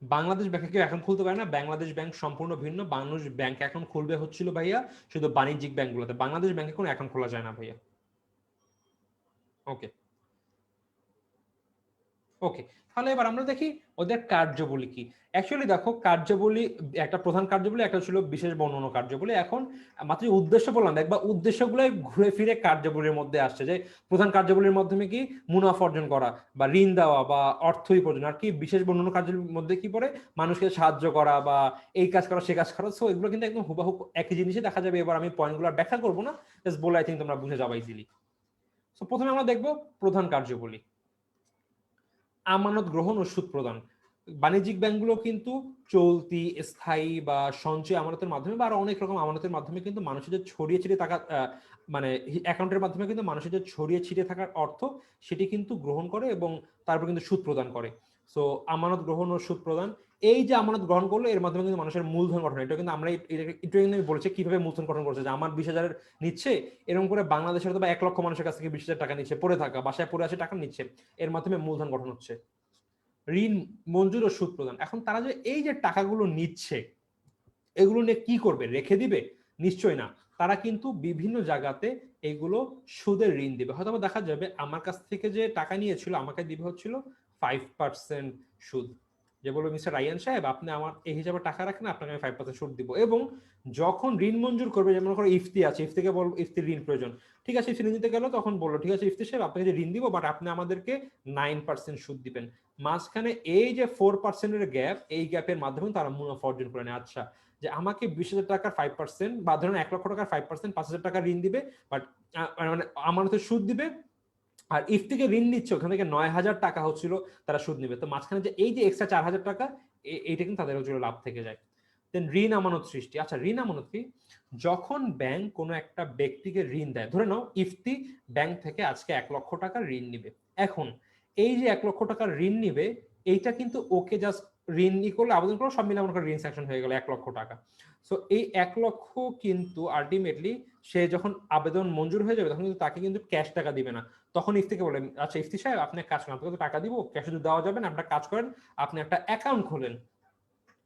বাংলাদেশ ব্যাংকে কেউ এখন খুলতে পারে না, বাংলাদেশ ব্যাংক সম্পূর্ণ ভিন্ন। বাংলাদেশ ব্যাংক এখন খুলবে হচ্ছিল ভাইয়া শুধু বাণিজ্যিক ব্যাংকগুলোতে, বাংলাদেশ ব্যাংকে কোনো এখন খোলা যায় না ভাইয়া। ওকে, ওকে। তাহলে এবার আমরা দেখি ওদের কার্যাবলী কি। অ্যাকচুয়ালি দেখো কার্যাবলী, একটা প্রধান কার্যাবলী, একটা ছিল বিশেষ বর্ণনা কার্যাবলী। এখন মাত্র উদ্দেশ্য বললাম, দেখবা উদ্দেশ্যগুলো ঘুরে ফিরে কার্যাবলীর মধ্যে আসছে, যে প্রধান কার্যাবলীর মাধ্যমে কি মুনাফা অর্জন করা বা ঋণ দেওয়া বা অর্থ উপার্জন, আর কি বিশেষ বর্ণনা কার্যাবলীর মধ্যে কি পড়ে মানুষকে সাহায্য করা বা এই কাজ করা সে কাজ করা। সো এগুলো কিন্তু একদম হুবাহু একই জিনিসই দেখা যাবে। এবার আমি পয়েন্টগুলো ব্যাখ্যা করবো না, জাস্ট বলে আই থিঙ্ক তোমরা বুঝে যাবে ইজিলি। সো প্রথমে আমরা দেখবো প্রধান কার্যাবলী, আমানত গ্রহণ ও সুদ প্রদান। বাণিজ্যিক ব্যাংকগুলো কিন্তু চলতি, স্থায়ী বা সঞ্চয় আমানতের মাধ্যমে বা আরো অনেক রকম আমানতের মাধ্যমে কিন্তু মানুষের যে ছড়িয়ে ছিটিয়ে টাকা, মানে অ্যাকাউন্টের মাধ্যমে কিন্তু মানুষের যে ছড়িয়ে ছিটিয়ে থাকার অর্থ সেটি কিন্তু গ্রহণ করে এবং তারপর কিন্তু সুদ প্রদান করে। সো আমানত গ্রহণ ও সুদ প্রদান, এই যে আমানত গ্রহণ করলো এর মাধ্যমে কিন্তু মানুষের মূলধন গঠন, এটা কিন্তু আমরা একটু আমি বলেছি কিভাবে মূলধন গঠন করছে, যে আমার 20,000 নিচ্ছে, এরকম করে বাংলাদেশের তো 1 লক্ষ মানুষের কাছ থেকে 20,000 টাকা নিচ্ছে, পড়ে থাকা বাসায় পড়ে আছে টাকা নিচ্ছে, এর মাধ্যমে মূলধন গঠন হচ্ছে। ঋণ মঞ্জুর ও সুদ প্রদান, এখন তারা যে এই যে টাকাগুলো নিচ্ছে এগুলো নিয়ে কি করবে, রেখে দিবে? নিশ্চয়ই না, তারা কিন্তু বিভিন্ন জায়গাতে এগুলো সুদের ঋণ দিবে। হয়তো দেখা যাবে আমার কাছ থেকে যে টাকা নিয়েছিল আমাকে দিবে হচ্ছিল 5% সুদ, যে বলবো মিস্টার রায়ান সাহেব আপনি আমার এই হিসাবে টাকা রাখেন, আপনাকে আমি 5% সুদ দিব। এবং যখন ঋণ মঞ্জুর করবে, যেমন করে ইফতি আছে, ইফতিকে বলবো ইফতির ঋণ প্রয়োজন, ঠিক আছে ইফতি ঋণ দিতে গেল, তখন বললো ঠিক আছে ইফতি সাহেব আপনাকে যে ঋণ দিব বাট আপনি আমাদেরকে 9% সুদ দিবেন। মাঝখানে এই যে 4%-এর গ্যাপ, এই গ্যাপের মাধ্যমে তারা মুনাফা অর্জন করে নেয়। আচ্ছা, যে আমাকে 20,000 টাকার 5% বা ধরুন 1 লক্ষ টাকার 5% 5,000 টাকা ঋণ দিবে, বাট মানে আমানতের সুদ দিবে, আর ইফ থেকে ঋণ নিচ্ছে ওখান থেকে 9,000 টাকা হচ্ছিল তারা সুদ নিবে। তো মাঝখানে যে এই যে এক্সট্রা 4,000 টাকা, এইটা কিন্তু তাদের হচ্ছিল লাভ থেকে যায়। দেন ঋণ আমানত সৃষ্টি। আচ্ছা, ঋণ আমানত কি? যখন ব্যাংক কোনো একটা ব্যক্তিকে ঋণ দেয়, ধরে নাও ইফতি ব্যাংক থেকে আজকে 1 লক্ষ টাকার ঋণ নিবে। এখন এই যে 1 লক্ষ টাকার ঋণ নিবে, এইটা কিন্তু ওকে জাস্ট ঋণ করলে, আবেদন করলে সব মিলে মনে করে ঋণ স্যাংশন হয়ে গেল 1 লক্ষ টাকা। সো এই 1 লক্ষ কিন্তু আলটিমেটলি সে যখন আবেদন মঞ্জুর হয়ে যাবে তখন কিন্তু তাকে কিন্তু ক্যাশ টাকা দিবে না। তখন ইফতিকে বলেন আচ্ছা ইফতি সাহেব আপনি কাজ করেন, আপনাকে তো টাকা দিব, ক্যাশে তো দেওয়া যাবে না, আপনার কাজ করেন, আপনি একটা অ্যাকাউন্ট খোলেন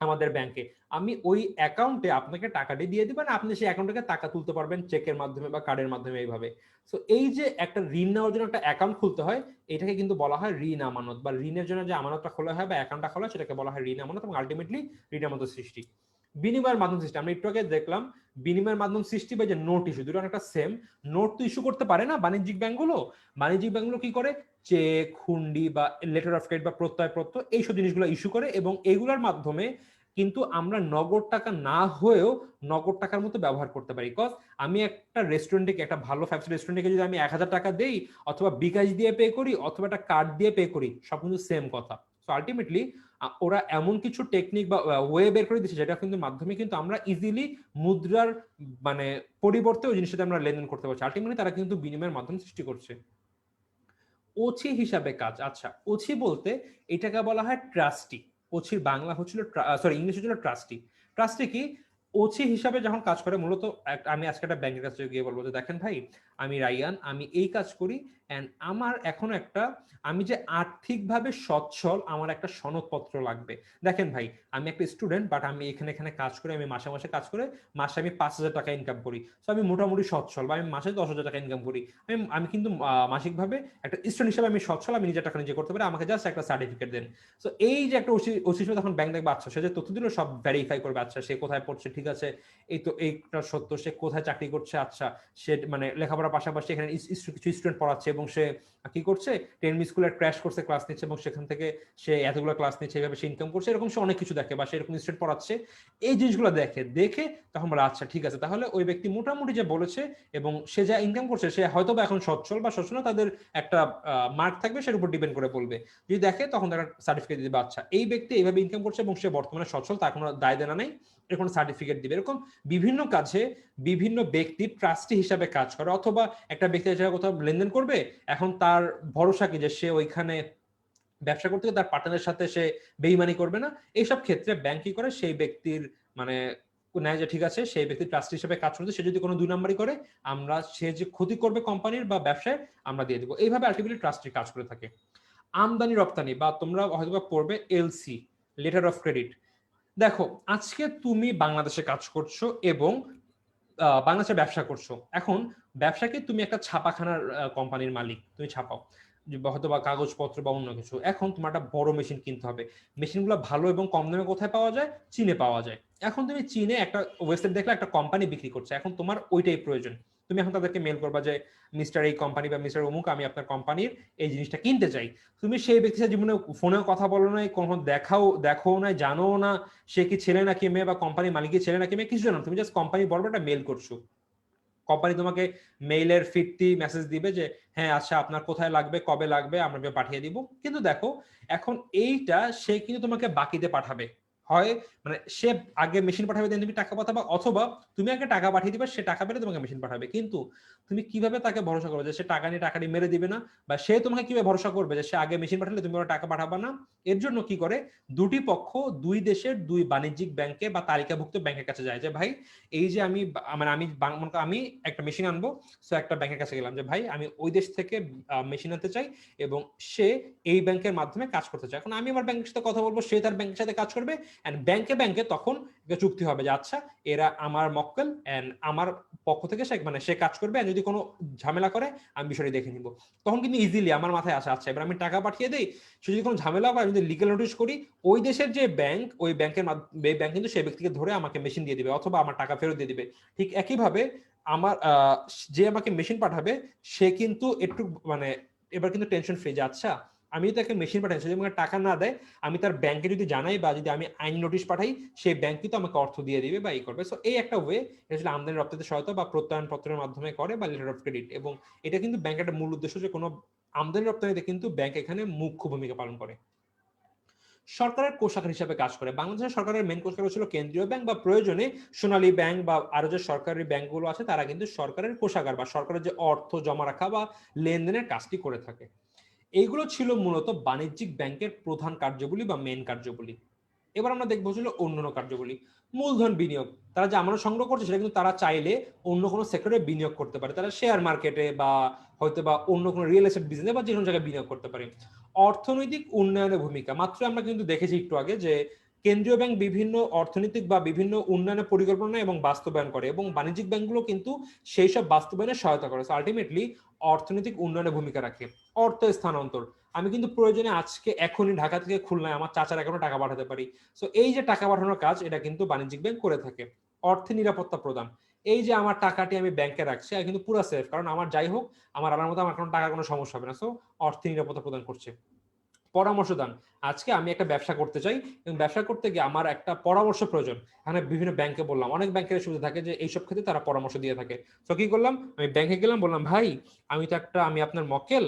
আমাদের ব্যাংকে, আমি ওই অ্যাকাউন্টে আপনাকে টাকাটি দিয়ে দিবেন, আপনি সেই অ্যাকাউন্ট থেকে টাকা তুলতে পারবেন চেকের মাধ্যমে বা কার্ডের মাধ্যমে এইভাবে। সো এই যে একটা ঋণ নেওয়ার জন্য একটা অ্যাকাউন্ট খুলতে হয়, এটাকে কিন্তু বলা হয় ঋণ আমানত, বা ঋণের জন্য যে আমানতটা খোলা হয় বা অ্যাকাউন্টটা খোলা হয় সেটাকে বলা হয় ঋণ আমানত, এবং আলটিমেটলি ঋণ আমানত সৃষ্টি। বিনিময়ের মাধ্যম সৃষ্টি, আমরা একটু আগে দেখলাম বিনিময়ের মাধ্যম সৃষ্টি বা যে নোট ইস্যু, দুটো অনেকটা সেম। নোট তো ইস্যু করতে পারে না বাণিজ্যিক ব্যাংকগুলো, বাণিজ্যিক ব্যাংকগুলো কি করে, চেক, হুন্ডি বা লেটার অফ ক্রেডিট বা প্রত্যয় এইসব জিনিসগুলো ইস্যু করে, এবং এগুলোর মাধ্যমে কিন্তু আমরা নগদ টাকা না হয়েও নগদ টাকার মতো ব্যবহার করতে পারি। বিকজ আমি একটা রেস্টুরেন্টে, একটা ভালো 5 স্টার রেস্টুরেন্টে যদি আমি 1,000 টাকা দেই, অথবা বিকাশ দিয়ে পে করি, অথবা একটা কার্ড দিয়ে পে করি, সব কিন্তু সেম কথা। সো আলটিমেটলি ওরা এমন কিছু টেকনিক বা ওয়ে বের করে দিচ্ছে যেটা কিন্তু মাধ্যমে কিন্তু আমরা ইজিলি মুদ্রার মানে পরিবর্তে ওই জিনিসটা আমরা লেনদেন করতে পারছি। আলটিমেটলি তারা কিন্তু বিনিময়ের মাধ্যম সৃষ্টি করছে। ওছি হিসাবে কাজ। আচ্ছা, ওছি বলতে এটাকে বলা হয় ট্রাস্টি। ওছির বাংলা হচ্ছিল, সরি ইংলিশ হচ্ছিল ট্রাস্টি। ট্রাস্টি কি? ওছি হিসাবে যখন কাজ করে মূলত, আমি আজকে একটা ব্যাংকের কাছে গিয়ে বলবো যে দেখেন ভাই, আমি রাইয়ান, আমি এই কাজ করি, এন্ড আমার এখন একটা, আমি যে আর্থিকভাবে সচ্ছল, আমার একটা সনদপত্র লাগবে। দেখেন ভাই, আমি একটা স্টুডেন্ট, বাট আমি এখানে এখানে কাজ করে, আমি মাসে মাসে কাজ করে মাসে আমি 5,000 টাকা ইনকাম করি। তো আমি মোটামুটি সচ্ছল, বা আমি মাসে 10,000 টাকা ইনকাম করি। আমি কিন্তু মাসিকভাবে একটা স্টুডেন্ট হিসেবে আমি সচ্ছল, আমি নিজের টাকা নিজে করতে পারি, আমাকে জাস্ট একটা সার্টিফিকেট দেন। তো এই যে একটা ওসি তখন ব্যাংক দেখবে, আচ্ছা সে যে তথ্য দিল সব ভেরিফাই করবে, আচ্ছা সে কোথায় পড়ছে, ঠিক আছে এই তো এইটা সত্য, সে কোথায় চাকরি করছে, আচ্ছা সে মানে লেখাপড়ার পাশাপাশি এখানে কিছু স্টুডেন্ট পড়াচ্ছে, এবং সে কি করছে, 10 স্কুলের ক্র্যাশ করছে, ক্লাস নিচ্ছে, এবং সেখান থেকে সে এতগুলো ক্লাস নিচ্ছে, এইভাবে সে ইনকাম করছে, এরকম সে অনেক কিছু দেখে, বা সে এরকম স্টুডেন্ট পড়াচ্ছে, এই জিনিসগুলো দেখে তখন বলে আচ্ছা ঠিক আছে, তাহলে ওই ব্যক্তি মোটামুটি যে বলেছে এবং সে যা ইনকাম করছে সে হয়তো বা এখন সচ্ছল বা সচ্ছল না, তাদের একটা মার্ক থাকবে, সেটার উপর ডিপেন্ড করে বলবে। যদি দেখে তখন তারা সার্টিফিকেট দিবে, আচ্ছা এই ব্যক্তি এইভাবে ইনকাম করছে এবং সে বর্তমানে সচ্ছল, তার কোনো দায় দেনা নেই, এর কোনো সার্টিফিকেট দিবে। এরকম বিভিন্ন কাজে বিভিন্ন ব্যক্তি ট্রাস্টি হিসাবে কাজ করে, অথবা একটা ব্যক্তি জায়গায় কোথাও লেনদেন করবে, এখন তার ভরসা কি যে সে ওইখানে ব্যবসা করতে গিয়ে তার পার্টনারের সাথে সে বেইমানি করবে না। এইসব ক্ষেত্রে ব্যাংক কি করে, সেই ব্যক্তির মানে নেয় যে ঠিক আছে সেই ব্যক্তি ট্রাস্টি হিসেবে কাজ করতে, সে যদি কোনো 2 নাম্বারই করে, আমরা সে যে ক্ষতি করবে কোম্পানির বা ব্যবসায়, আমরা দিয়ে দেবো। এইভাবে আলটিমেটলি ট্রাস্টি কাজ করে থাকে। আমদানি রপ্তানি, বা তোমরা হয়তো পড়বে এলসি, লেটার অফ ক্রেডিট। দেখো, আজকে তুমি বাংলাদেশে কাজ করছো এবং বাংলাদেশে ব্যবসা করছো। এখন ব্যবসাকে তুমি একটা ছাপাখানার কোম্পানির মালিক, তুমি ছাপাও হয়তো বা কাগজপত্র বা অন্য কিছু। এখন তোমার একটা বড় মেশিন কিনতে হবে, মেশিনগুলো ভালো এবং কম দামে কোথায় পাওয়া যায়, চীনে পাওয়া যায়। এখন তুমি চীনে একটা ওয়েবসাইট দেখলে একটা কোম্পানি বিক্রি করছে, এখন তোমার ওইটাই প্রয়োজন, তুমি এখন তাদেরকে মেল করবা যে মিস্টার এই কোম্পানি বা মিস্টার অমুক, আমি আপনার কোম্পানির এই জিনিসটা কিনতে চাই। তুমি সেই ব্যক্তির সাথে জীবনে ফোনেও কথা বলো নাই, কখনো দেখো নাই, জানো না সে কি ছেলে নাকি মেয়ে, বা কোম্পানির মালিকের ছেলে নাকি মেয়ে, কিছু জানো, তুমি জাস্ট কোম্পানি বরাবর একটা মেল করছো। কোম্পানি তোমাকে মেইলের ফিরতি মেসেজ দিবে যে হ্যাঁ আচ্ছা আপনার কোথায় লাগবে, কবে লাগবে, আমরা পাঠিয়ে দিব। কিন্তু দেখো, এখন এইটা সে কিন্তু তোমাকে বাকিতে পাঠাবে, হয় মানে সে আগে মেশিন পাঠাবে দেন তুমি টাকা পাঠাবা, অথবা তুমি আগে টাকা পাঠিয়ে দিবে, সে টাকা পেলে তোমাকে মেশিন পাঠাবে। কিন্তু তুমি কিভাবে তাকে ভরসা করবে যে সে টাকা নিয়ে টাকাটি মেরে দিবে না, বা সে তোমাকে কিভাবে ভরসা করবে যে সে আগে মেশিন পাঠালে তুমি ওরা টাকা পাঠাবা না? এর জন্য কি করে, দুটি পক্ষ দুই দেশের দুই বাণিজ্যিক ব্যাংকে বা তালিকাভুক্ত ব্যাংকের কাছে যায় যে ভাই এই যে আমি মানে আমি একটা মেশিন আনবো, সো একটা ব্যাংকের কাছে গেলাম যে ভাই আমি ওই দেশ থেকে মেশিন আনতে চাই এবং সে এই ব্যাংকের মাধ্যমে কাজ করতে চায়। এখন আমি আমার ব্যাংকের সাথে কথা বলবো, সে তার ব্যাংকের সাথে কাজ করবে, এন্ড ব্যাংকে ব্যাংকে তখন একটা চুক্তি হবে যে আচ্ছা এরা আমার মক্কেল এন্ড আমার পক্ষ থেকে সে মানে সে কাজ করবে, যদি কোনো ঝামেলা করে আমি বিষয়টি দেখে নিব। তখন কিন্তু ইজিলি আমার মাথায় আসে আচ্ছা এবার আমি টাকা পাঠিয়ে দেই, সে যদি কোনো ঝামেলা হয় আমি যদি লিগ্যাল নোটিশ করি, ওই দেশের যে ব্যাংক ওই ব্যাংকের ব্যাংক কিন্তু সেই ব্যক্তিকে ধরে আমাকে মেশিন দিয়ে দিবে অথবা আমার টাকা ফেরত দিয়ে দিবে। ঠিক একইভাবে আমার যে আমাকে মেশিন পাঠাবে সে কিন্তু একটু মানে এবার কিন্তু টেনশন ফ্রি যে আচ্ছা আমি তাকে মেশিন পাঠাই, যদি আমাকে টাকা না দেয় আমি তার ব্যাংকে যদি জানাই বা যদি আমি আইন নোটিশ পাঠাই, সেই ব্যাংক কিন্তু আমাকে অর্থ দিয়ে দিবে বা এই করবে। সো এই একটা ওয়ে আসলে আমদানি রপ্তানিতে সহায়তা বা প্রত্যয়ন পত্রের মাধ্যমে করে বা লেটার অফ ক্রেডিট। এবং এটা কিন্তু ব্যাংকের একটা মূল উদ্দেশ্য যে কোনো আমদানি রপ্তানিতে কিন্তু ব্যাংক এখানে মুখ্য ভূমিকা পালন করে। সরকারের কোষাগার হিসাবে কাজ করে। বাংলাদেশের সরকারের মেন কোষাগার ছিল কেন্দ্রীয় ব্যাংক বা প্রয়োজনে সোনালী ব্যাংক বা আরো যে সরকারি ব্যাংকগুলো আছে তারা কিন্তু সরকারের কোষাগার বা সরকারের যে অর্থ জমা রাখা বা লেনদেনের কাজটি করে থাকে। এইগুলো ছিল মূলত বাণিজ্যিক ব্যাংকের প্রধান কার্যবলী বা মেন কার্যবলী। এবার আমরা দেখবো ছিল অন্যান্য কার্যবলী। মূলধন বিনিয়োগ, তারা যে আমানত সংগ্রহ করছে সেটা কিন্তু তারা চাইলে অন্য কোনো সেক্টরে বিনিয়োগ করতে পারে, তারা শেয়ার মার্কেটে বা হয়তো বা অন্য কোনো রিয়েল এস্টেট বিজনেসে বা যে কোনো জায়গায় বিনিয়োগ করতে পারে। অর্থনৈতিক উন্নয়নের ভূমিকা, মাত্র আমরা কিন্তু দেখেছি একটু আগে যে কেন্দ্রীয় ব্যাংক বিভিন্ন অর্থনৈতিক বা বিভিন্ন উন্নয়নের পরিকল্পনা এবং বাস্তবায়ন করে এবং বাণিজ্যিক ব্যাংকগুলো কিন্তু সেই সব বাস্তবায়নে সহায়তা করে। আলটিমেটলি অর্থনৈতিক উন্নয়নের ভূমিকা রাখে। অর্থ স্থানান্তর, আমি কিন্তু প্রয়োজনে আজকে এখনই ঢাকা থেকে খুলনায় আমার চাচার অ্যাকাউন্টে টাকা পাঠাতে পারি। সো এই যে টাকা পাঠানোর কাজ এটা কিন্তু বাণিজ্যিক ব্যাংক করে থাকে। অর্থে নিরাপত্তা প্রদান, এই যে আমার টাকাটি আমি ব্যাংকে রাখছি আর কিন্তু পুরো সেফ, কারণ আমার যাই হোক আমার আলার মতো আমার কোনো টাকার কোনো সমস্যা হবে না। সো অর্থে নিরাপত্তা প্রদান করছে। পরামর্শ দান, আজকে আমি একটা ব্যবসা করতে চাই এবং ব্যবসা করতে গিয়ে আমার একটা পরামর্শ প্রয়োজন। এখানে বিভিন্ন ব্যাংকে বললাম, অনেক ব্যাংকের সুবিধা থাকে যে এইসব ক্ষেত্রে তারা পরামর্শ দিয়ে থাকে। তো কি করলাম, আমি ব্যাংকে গেলাম, বললাম ভাই আমি আপনার মক্কেল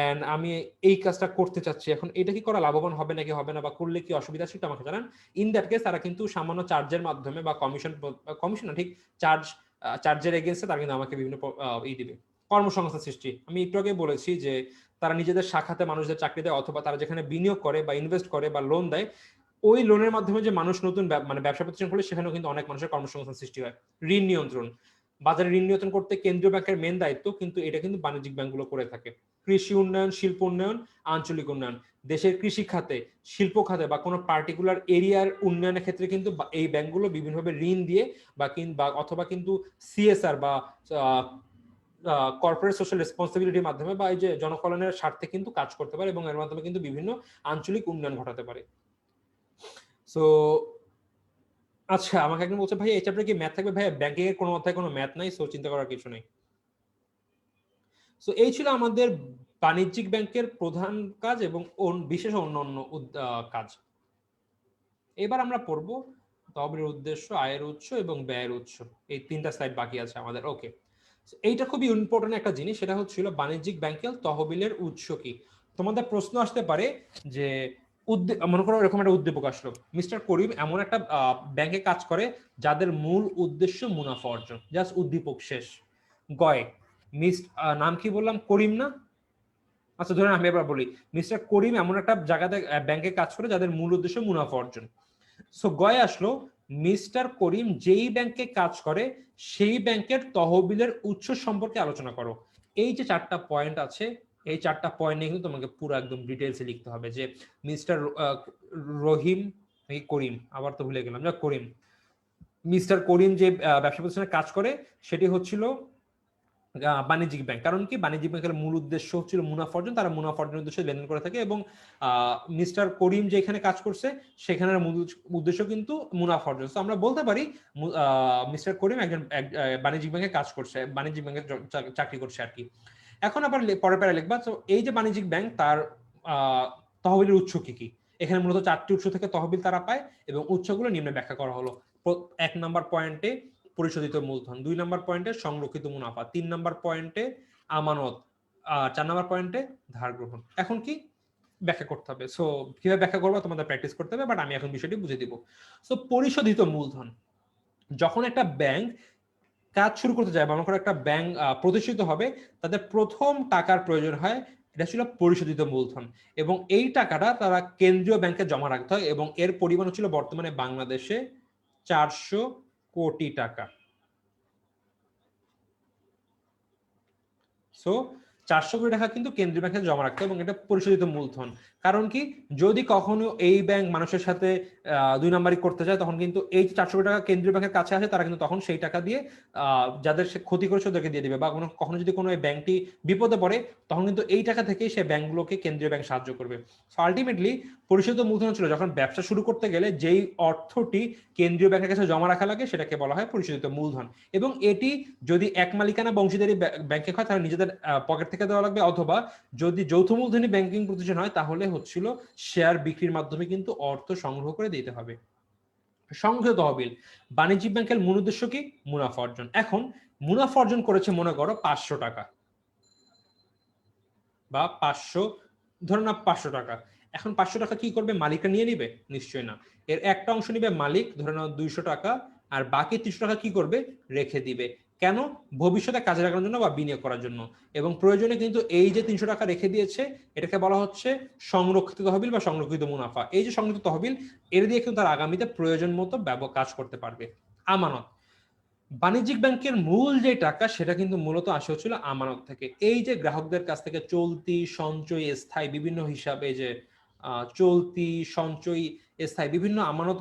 এন্ড আমি এই কাজটা করতে চাচ্ছি, এখন এটা কি করা লাভবান হবে নাকি হবে না বা করলে কি অসুবিধা আছে আমাকে জানান। ইন দ্যাট কেস তারা কিন্তু সামান্য চার্জের মাধ্যমে বা কমিশন না ঠিক চার্জের এগেইনস্টে তারা কিন্তু আমাকে বিভিন্ন দিবে। কর্মসংস্থান সৃষ্টি, আমি একটু আগে বলেছি যে তারা নিজেদের শাখাতে মানুষদের চাকরি দেয় অথবা তারা যেখানে বিনিয়োগ করে বা ইনভেস্ট করে বা লোন দেয়, ওই লোনের মাধ্যমে যে মানুষ নতুন মানে ব্যবসা প্রতিষ্ঠান খুলে সেখানেও কিন্তু অনেক মানুষের কর্মসংস্থান সৃষ্টি হয়। ঋণ নিয়ন্ত্রণ, বাজারে ঋণ নিয়ন্ত্রণ করতে কেন্দ্রীয় ব্যাংকের মেন দায়িত্ব, কিন্তু এটা কিন্তু বাণিজ্যিক ব্যাংকগুলো করে থাকে। কৃষি উন্নয়ন, শিল্প উন্নয়ন, আঞ্চলিক উন্নয়ন, দেশের কৃষি খাতে, শিল্প খাতে বা কোনো পার্টিকুলার এরিয়ার উন্নয়নের ক্ষেত্রে কিন্তু এই ব্যাংকগুলো বিভিন্নভাবে ঋণ দিয়ে বা অথবা কিন্তু সিএসআর বা কর্পোরেট সোশ্যাল রেসপন্সিবিলিটির মাধ্যমে বা এই যে জনকল্যাণের স্বার্থে কিন্তু কাজ করতে পারে এবং এর মাধ্যমে কিন্তু বিভিন্ন আঞ্চলিক উন্নয়ন ঘটাতে পারে। সো আচ্ছা, আমাকে একজন বলছে ভাই এই চ্যাপ্টারে কি ম্যাথ থাকবে? ভাই ব্যাংকিং এর কোনো অধ্যায় কোনো ম্যাথ নাই, সো চিন্তা করার কিছু নেই। সো এই ছিল আমাদের বাণিজ্যিক ব্যাংকের প্রধান কাজ এবং বিশেষ অন্যান্য কাজ। এবার আমরা পড়বো তহবিলের উদ্দেশ্য, আয়ের উৎস এবং ব্যয়ের উৎস। এই তিনটা স্লাইড বাকি আছে আমাদের। ওকে, এইটা খুবই ইম্পর্টেন্ট একটা জিনিস, সেটা হচ্ছিল বাণিজ্যিক ব্যাংকের তহবিলের উৎস কি। তোমাদের প্রশ্ন আসতে পারে যে মনে করো এরকম একটা উদ্দীপক আসলো, মিস্টার করিম এমন একটা ব্যাংকে কাজ করে যাদের মূল উদ্দেশ্য মুনাফা অর্জন, জাস্ট উদ্দীপক শেষ। গয় নাম কি বললাম, করিম না? আচ্ছা ধরেন আমি এবার বলি, মিস্টার করিম এমন একটা জায়গাতে ব্যাংকে কাজ করে যাদের মূল উদ্দেশ্য মুনাফা অর্জন। সো গয় আসলো, মিস্টার করিম যেই ব্যাংকে কাজ করে সেই ব্যাংকের তহবিলের উৎস সম্পর্কে আলোচনা করো। এই যে চারটা পয়েন্ট আছে, এই চারটা পয়েন্ট নিয়ে কিন্তু তোমাকে পুরো একদম ডিটেলসে লিখতে হবে যে মিস্টার রহিম করিম, আবার তো ভুলে গেলাম, করিম, মিস্টার করিম যে ব্যবসা প্রতিষ্ঠানে কাজ করে সেটি হচ্ছিল বাণিজ্যিক ব্যাংক। কারণ কি, বাণিজ্যিক ব্যাংকের মূল উদ্দেশ্য হচ্ছিল মুনাফা অর্জন, তারা মুনাফা অর্জনের উদ্দেশ্যে লেনদেন করে থাকে এবং মিস্টার করিম যেখানে কাজ করছে সেখানের মূল উদ্দেশ্য কিন্তু মুনাফা অর্জন। তো আমরা বলতে পারি মিস্টার করিম একজন বাণিজ্যিক ব্যাংকে কাজ করছে, বাণিজ্যিক ব্যাংকে চাকরি করছে আর কি। এখন আবার পরের প্যারা লিখবা, তো এই যে বাণিজ্যিক ব্যাংক তার তহবিলের উৎস কি কি। এখানে মূলত চারটি উৎস থেকে তহবিল তারা পায় এবং উৎসগুলো নিম্নে ব্যাখ্যা করা হলো। 1 নম্বর পয়েন্টে পরিশোধিত মূলধন, 2 নম্বর পয়েন্টে সংরক্ষিত মুনাফা, 3 নম্বর পয়েন্টে আমানত, 4 নম্বর পয়েন্টে ধার গ্রহণ। এখন কি, ব্যাখ্যা করতে হবে। সো কিভাবে ব্যাখ্যা করবো তোমাদের প্র্যাকটিস করতে হবে, বাট আমি এখন বিষয়টি বুঝে দিব। সো পরিশোধিত মূলধন, যখন একটা ব্যাংক কাজ শুরু করতে যায় বা মনে করো একটা ব্যাংক প্রতিষ্ঠিত হবে, তাদের প্রথম টাকার প্রয়োজন হয়, এটা ছিল পরিশোধিত মূলধন, এবং এই টাকাটা তারা কেন্দ্রীয় ব্যাংকে জমা রাখতে হয়, এবং এর পরিমাণ ছিল বর্তমানে বাংলাদেশে 400 কোটি টাকা। সো 400 কোটি টাকা কিন্তু কেন্দ্রীয় ব্যাংকে জমা রাখতে, এবং এটা পরিশোধিত মূলধন। কারণ কি, যদি কখনো এই ব্যাংক মানুষের সাথে 2 নাম্বারই করতে যায়, তখন কিন্তু এই 400 কোটি টাকা কেন্দ্রীয় ব্যাংকের কাছে আসে, তারা কিন্তু তখন সেই টাকা দিয়ে যাদের সে ক্ষতি করেছে ওদেরকে দিয়ে দিবে, বা কখনো যদি কোনো ব্যাংকটি বিপদে পড়ে, তখন কিন্তু এই টাকা থেকেই সে ব্যাংকগুলোকে কেন্দ্রীয় ব্যাংক সাহায্য করবে। সো আলটিমেটলি পরিশোধিত মূলধন ছিল যখন ব্যবসা শুরু করতে গেলে যেই অর্থটি কেন্দ্রীয় ব্যাংকের কাছে জমা রাখা লাগে, সেটাকে বলা হয় পরিশোধিত মূলধন। এবং এটি যদি এক মালিকানা বংশীদারি ব্যাংকে হয়, তাহলে নিজেদের পকেট থেকে দেওয়া লাগবে, অথবা যদি যৌথ মূলধনী ব্যাংকিং প্রতিষ্ঠান হয়, তাহলে হচ্ছিল শেয়ার বিক্রির মাধ্যমে কিন্তু অর্থ সংগ্রহ করে দিতে হবে। সংগ্রহ তহবিল, বাণিজ্যিক ব্যাংকের মূল উদ্দেশ্য কি? মুনাফা অর্জন। এখন মুনাফা অর্জন করেছে মনে করো 500 টাকা, বা 500, ধরো না 500 টাকা। এখন 500 টাকা কি করবে? মালিকরা নিয়ে নিবে? নিশ্চয়ই না। এর একটা অংশ নিবে মালিক, ধরে নাও 200 টাকা, আর বাকি 300 টাকা কি করবে? রেখে দিবে। কেন? ভবিষ্যতে কাজে লাগানোর জন্য বা বিনিয়োগ করার জন্য। এবং প্রয়োজনে কিন্তু এই যে 300 টাকা রেখে দিয়েছে, এটাকে বলা হচ্ছে সংরক্ষিত তহবিল বা সংরক্ষিত মুনাফা। এই যে সংরক্ষিত তহবিল, এর দিয়ে কিন্তু তার আগামীতে প্রয়োজন মতো কাজ করতে পারবে। আমানত, বাণিজ্যিক ব্যাংকের মূল যে টাকা, সেটা কিন্তু মূলত আসে হচ্ছিল আমানত থেকে। এই যে গ্রাহকদের কাছ থেকে চলতি, সঞ্চয়, স্থায়ী বিভিন্ন হিসাবে, যে চলতি, সঞ্চয়, স্থায়ী বিভিন্ন আমানত,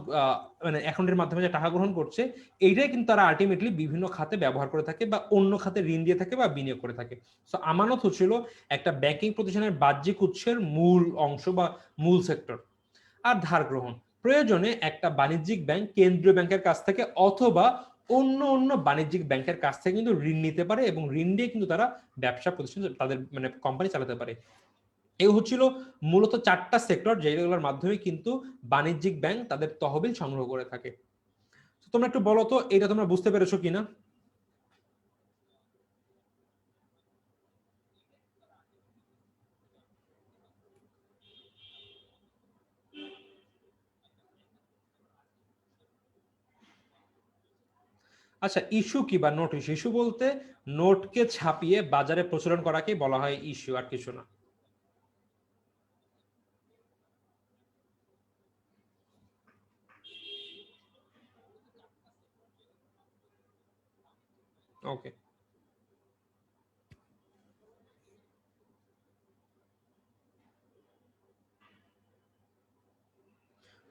মানে অ্যাকাউন্টের মাধ্যমে যে টাকা গ্রহণ করছে, এইটাই কিন্তু তারা আলটিমেটলি বিভিন্ন খাতে ব্যবহার করে থাকে, বা অন্য খাতে ঋণ দিয়ে থাকে বা বিনিয়োগ করে থাকে। সো আমানত হচ্ছিল একটা ব্যাংকিং প্রতিষ্ঠানের বাহ্যিক উৎসের মূল অংশ বা মূল সেক্টর। আর ধার গ্রহণ, প্রয়োজনে একটা বাণিজ্যিক ব্যাংক কেন্দ্রীয় ব্যাংকের কাছ থেকে অথবা অন্য অন্য বাণিজ্যিক ব্যাংকের কাছ থেকে কিন্তু ঋণ নিতে পারে, এবং ঋণ দিয়ে কিন্তু তারা ব্যবসা প্রতিষ্ঠান, তাদের মানে কোম্পানি চালাতে পারে। এই হচ্ছিল মূলত 4টা সেক্টর, যেগুলোর মাধ্যমে কিন্তু বাণিজ্যিক ব্যাংক তাদের তহবিল সংগ্রহ করে থাকে। তোমরা একটু বলো তো, এটা তোমরা বুঝতে পেরেছো কিনা? আচ্ছা, ইস্যু কি বা নোট ইস্যু? ইস্যু বলতে নোটকে ছাপিয়ে বাজারে প্রচলন করাকে বলা হয় ইস্যু, আর কিছু না। ওকে,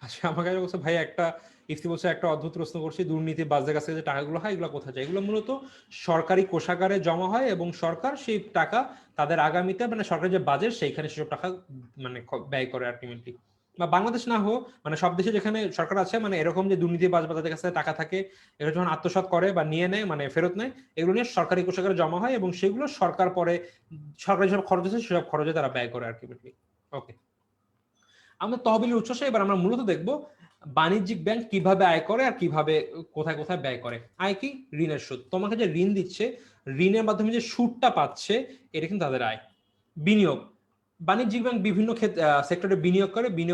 আচ্ছা, আমার কাছে বলছে ভাই একটা ইফতি বলছে একটা অদ্ভুত প্রশ্ন করছি, দুর্নীতি বাজদের কাছে যে টাকাগুলো হয়, এগুলো কোথায় যায়? এগুলো মূলত সরকারি কোষাগারে জমা হয়, এবং সরকার সেই টাকা তাদের আগামীতে, মানে সরকারের যে বাজেট, সেইখানে সেসব টাকা মানে ব্যয় করে আলটিমেটলি। বা বাংলাদেশ না হোক, মানে সব দেশে যেখানে সরকার আছে, মানে এরকম যে দুর্নীতি বাজ বা তাদের কাছে টাকা থাকে, এগুলো যখন আত্মসাৎ করে বা নিয়ে নেয়, মানে ফেরত নেয়, এগুলো নিয়ে সরকারি কোষাগারে জমা হয়, এবং সেগুলো সরকার পরে সরকারি যেসব খরচ আছে সেসব খরচে তারা ব্যয় করে আলটিমেটলি। ওকে, আমরা তহবিলের উৎস, এবার আমরা মূলত দেখব বাণিজ্যিক ব্যাংক কিভাবে আয় করে আর কিভাবে কোথায় কোথায় ব্যয় করে। আয় কি? ঋণের সুদ। তোমাকে যে ঋণ দিচ্ছে, ঋণের মাধ্যমে যে সুদটা পাচ্ছে, এটা কিন্তু তাদের আয়। বিনিয়োগ, বাণিজ্যিক ব্যাংক বিভিন্ন সেক্টরে বিনিয়োগ